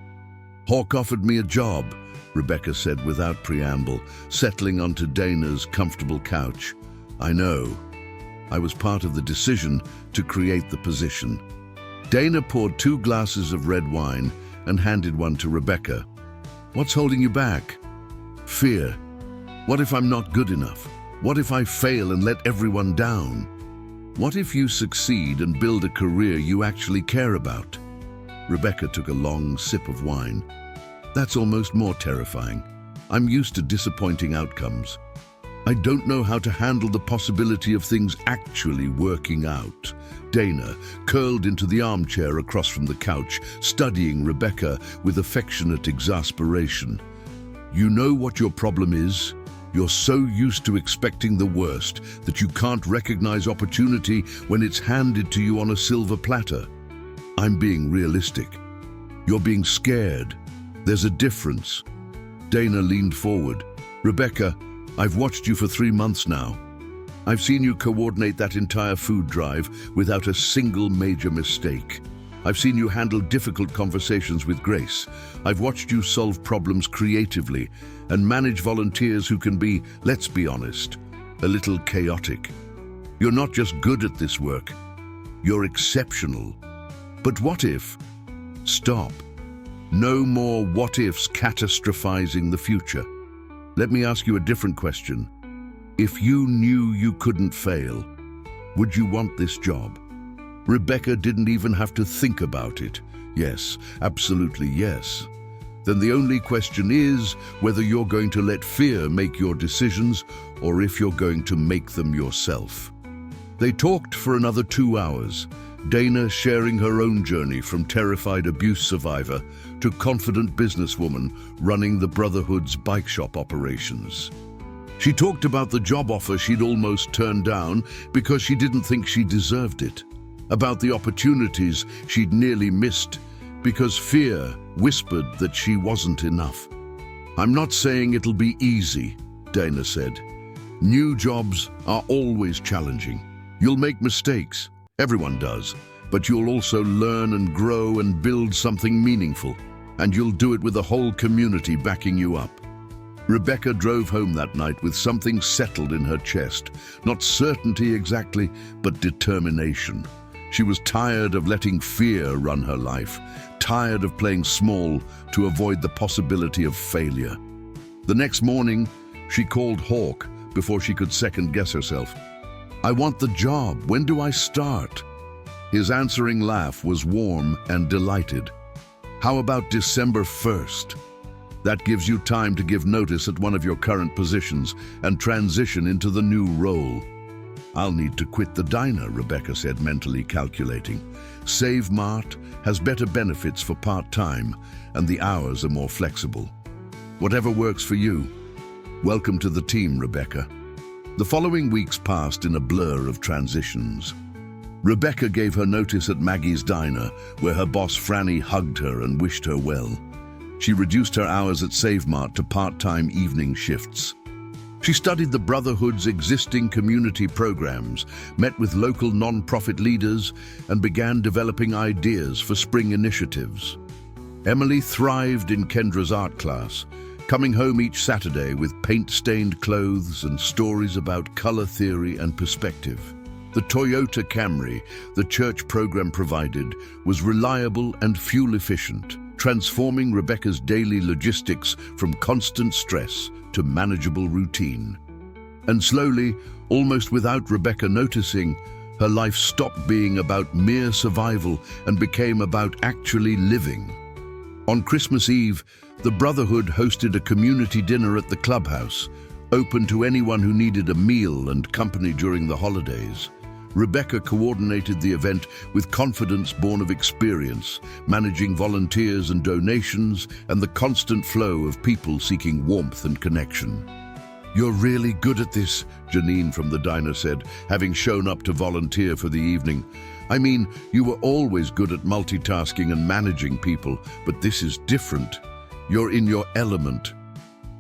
"Hawk offered me a job," Rebecca said without preamble, settling onto Dana's comfortable couch. "I know. I was part of the decision to create the position." Dana poured 2 glasses of red wine and handed one to Rebecca. "What's holding you back?" "Fear. What if I'm not good enough? What if I fail and let everyone down? What if you succeed and build a career you actually care about?" Rebecca took a long sip of wine. "That's almost more terrifying. I'm used to disappointing outcomes. I don't know how to handle the possibility of things actually working out." Dana curled into the armchair across from the couch, studying Rebecca with affectionate exasperation. "You know what your problem is? You're so used to expecting the worst that you can't recognize opportunity when it's handed to you on a silver platter. I'm being realistic. You're being scared. There's a difference." Dana leaned forward. "Rebecca, I've watched you for 3 months now. I've seen you coordinate that entire food drive without a single major mistake. I've seen you handle difficult conversations with grace. I've watched you solve problems creatively and manage volunteers who can be, let's be honest, a little chaotic. You're not just good at this work, you're exceptional. But what if? Stop. No more what-ifs catastrophizing the future. Let me ask you a different question. If you knew you couldn't fail, would you want this job?" Rebecca didn't even have to think about it. Yes, absolutely yes. Then the only question is whether you're going to let fear make your decisions or if you're going to make them yourself. They talked for another 2 hours, Dana sharing her own journey from terrified abuse survivor to confident businesswoman running the Brotherhood's bike shop operations. She talked about the job offer she'd almost turned down because she didn't think she deserved it, about the opportunities she'd nearly missed because fear whispered that she wasn't enough. "I'm not saying it'll be easy," Dana said. "New jobs are always challenging. You'll make mistakes, everyone does, but you'll also learn and grow and build something meaningful, and you'll do it with a whole community backing you up." Rebecca drove home that night with something settled in her chest, not certainty exactly, but determination. She was tired of letting fear run her life, tired of playing small to avoid the possibility of failure. The next morning, she called Hawk before she could second-guess herself. "I want the job. When do I start?" His answering laugh was warm and delighted. "How about December 1st? That gives you time to give notice at one of your current positions and transition into the new role." "I'll need to quit the diner," Rebecca said, mentally calculating. "Save Mart has better benefits for part-time, and the hours are more flexible." "Whatever works for you. Welcome to the team, Rebecca." The following weeks passed in a blur of transitions. Rebecca gave her notice at Maggie's diner, where her boss Franny hugged her and wished her well. She reduced her hours at Save Mart to part-time evening shifts. She studied the Brotherhood's existing community programs, met with local non-profit leaders, and began developing ideas for spring initiatives. Emily thrived in Kendra's art class, coming home each Saturday with paint-stained clothes and stories about color theory and perspective. The Toyota Camry the church program provided was reliable and fuel-efficient, transforming Rebecca's daily logistics from constant stress to manageable routine. And slowly, almost without Rebecca noticing, her life stopped being about mere survival and became about actually living. On Christmas Eve, the Brotherhood hosted a community dinner at the clubhouse, open to anyone who needed a meal and company during the holidays. Rebecca coordinated the event with confidence born of experience, managing volunteers and donations and the constant flow of people seeking warmth and connection. "You're really good at this," Janine from the diner said, having shown up to volunteer for the evening. "I mean, you were always good at multitasking and managing people, but this is different. You're in your element."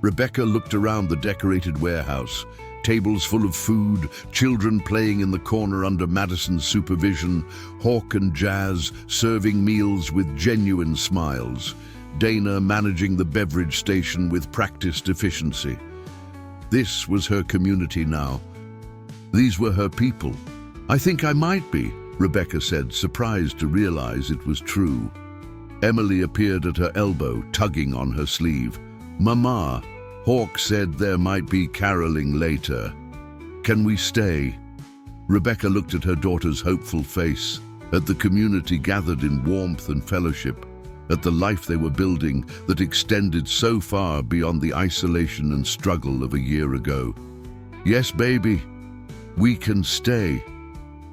Rebecca looked around the decorated warehouse. Tables full of food, children playing in the corner under Madison's supervision, Hawk and Jazz serving meals with genuine smiles, Dana managing the beverage station with practiced efficiency. This was her community now. These were her people. "I think I might be," Rebecca said, surprised to realize it was true. Emily appeared at her elbow, tugging on her sleeve. "Mama, Hawk said there might be caroling later. Can we stay?" Rebecca looked at her daughter's hopeful face, at the community gathered in warmth and fellowship, at the life they were building that extended so far beyond the isolation and struggle of a year ago. "Yes, baby, we can stay."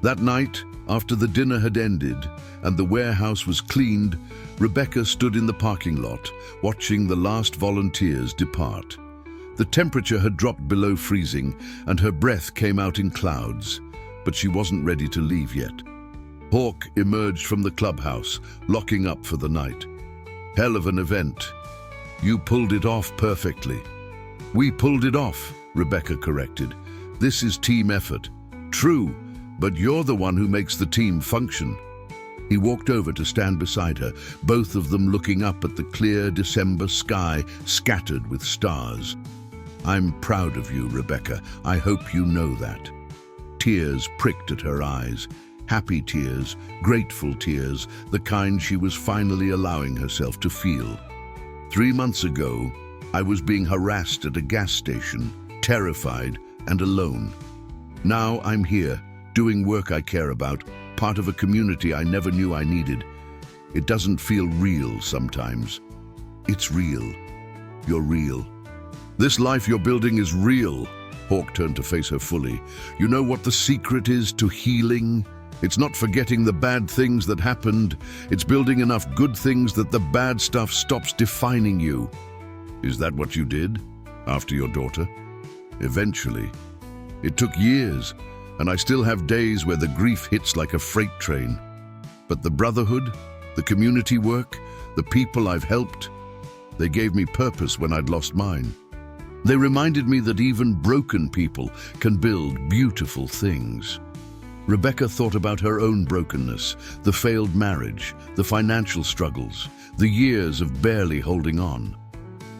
That night, after the dinner had ended and the warehouse was cleaned, Rebecca stood in the parking lot, watching the last volunteers depart. The temperature had dropped below freezing and her breath came out in clouds, but she wasn't ready to leave yet. Hawk emerged from the clubhouse, locking up for the night. "Hell of an event. You pulled it off perfectly." "We pulled it off," Rebecca corrected. "This is team effort." "True, but you're the one who makes the team function." He walked over to stand beside her, both of them looking up at the clear December sky scattered with stars. "I'm proud of you, Rebecca. I hope you know that." Tears pricked at her eyes. Happy tears, grateful tears, the kind she was finally allowing herself to feel. 3 months ago, I was being harassed at a gas station, terrified and alone. Now I'm here, doing work I care about, part of a community I never knew I needed. It doesn't feel real sometimes. It's real. You're real. This life you're building is real. Hawk turned to face her fully. You know what the secret is to healing? It's not forgetting the bad things that happened. It's building enough good things that the bad stuff stops defining you. Is that what you did after your daughter? Eventually. It took years, and I still have days where the grief hits like a freight train. But the brotherhood, the community work, the people I've helped, they gave me purpose when I'd lost mine. They reminded me that even broken people can build beautiful things. Rebecca thought about her own brokenness, the failed marriage, the financial struggles, the years of barely holding on.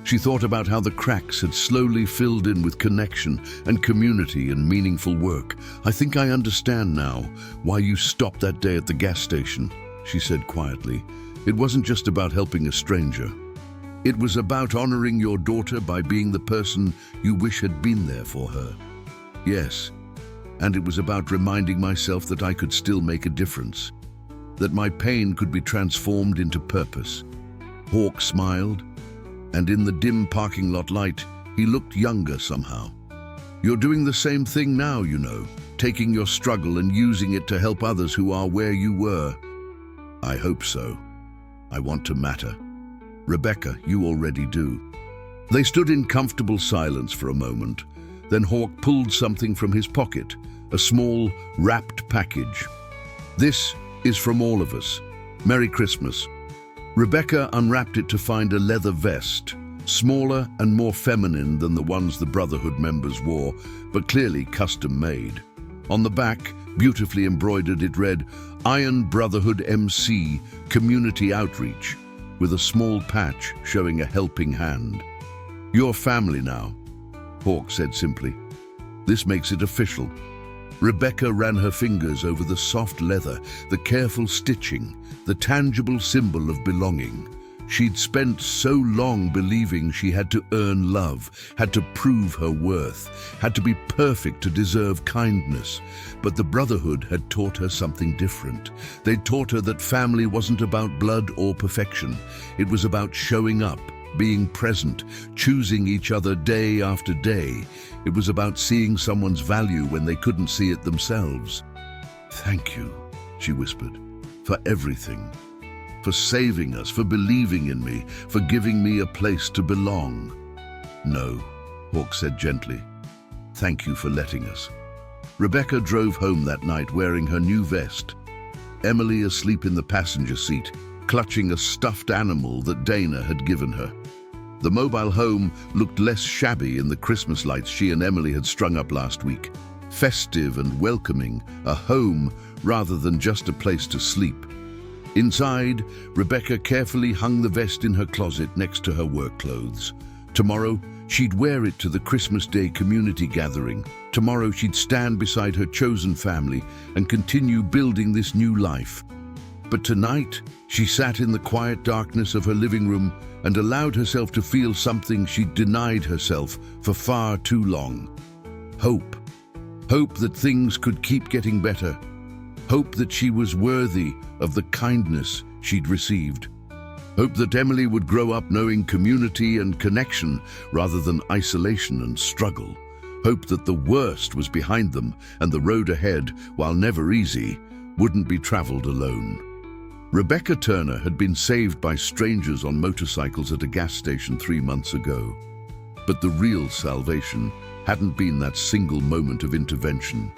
She thought about how the cracks had slowly filled in with connection and community and meaningful work. I think I understand now why you stopped that day at the gas station, she said quietly. It wasn't just about helping a stranger. It was about honoring your daughter by being the person you wish had been there for her. Yes, and it was about reminding myself that I could still make a difference, that my pain could be transformed into purpose. Hawk smiled, and in the dim parking lot light, he looked younger somehow. You're doing the same thing now, you know, taking your struggle and using it to help others who are where you were. I hope so. I want to matter. Rebecca, you already do. They stood in comfortable silence for a moment. Then Hawk pulled something from his pocket, a small, wrapped package. This is from all of us. Merry Christmas. Rebecca unwrapped it to find a leather vest, smaller and more feminine than the ones the Brotherhood members wore, but clearly custom-made. On the back, beautifully embroidered, it read, Iron Brotherhood MC, Community Outreach, with a small patch showing a helping hand. You're family now, Hawk said simply. This makes it official. Rebecca ran her fingers over the soft leather, the careful stitching, the tangible symbol of belonging. She'd spent so long believing she had to earn love, had to prove her worth, had to be perfect to deserve kindness. But the Brotherhood had taught her something different. They'd taught her that family wasn't about blood or perfection. It was about showing up, being present, choosing each other day after day. It was about seeing someone's value when they couldn't see it themselves. Thank you, she whispered, for everything. For saving us, for believing in me, for giving me a place to belong. No, Hawk said gently. Thank you for letting us. Rebecca drove home that night wearing her new vest. Emily asleep in the passenger seat, clutching a stuffed animal that Dana had given her. The mobile home looked less shabby in the Christmas lights she and Emily had strung up last week. Festive and welcoming, a home rather than just a place to sleep. Inside, Rebecca carefully hung the vest in her closet next to her work clothes. Tomorrow, she'd wear it to the Christmas Day community gathering. Tomorrow, she'd stand beside her chosen family and continue building this new life. But tonight, she sat in the quiet darkness of her living room and allowed herself to feel something she'd denied herself for far too long. Hope. Hope that things could keep getting better. Hope that she was worthy of the kindness she'd received. Hope that Emily would grow up knowing community and connection rather than isolation and struggle. Hope that the worst was behind them and the road ahead, while never easy, wouldn't be traveled alone. Rebecca Turner had been saved by strangers on motorcycles at a gas station 3 months ago. But the real salvation hadn't been that single moment of intervention.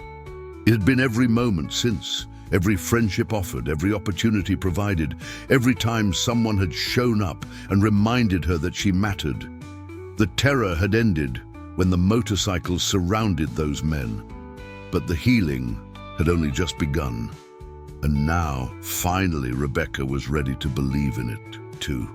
It had been every moment since, every friendship offered, every opportunity provided, every time someone had shown up and reminded her that she mattered. The terror had ended when the motorcycles surrounded those men, but the healing had only just begun. And now, finally, Rebecca was ready to believe in it, too.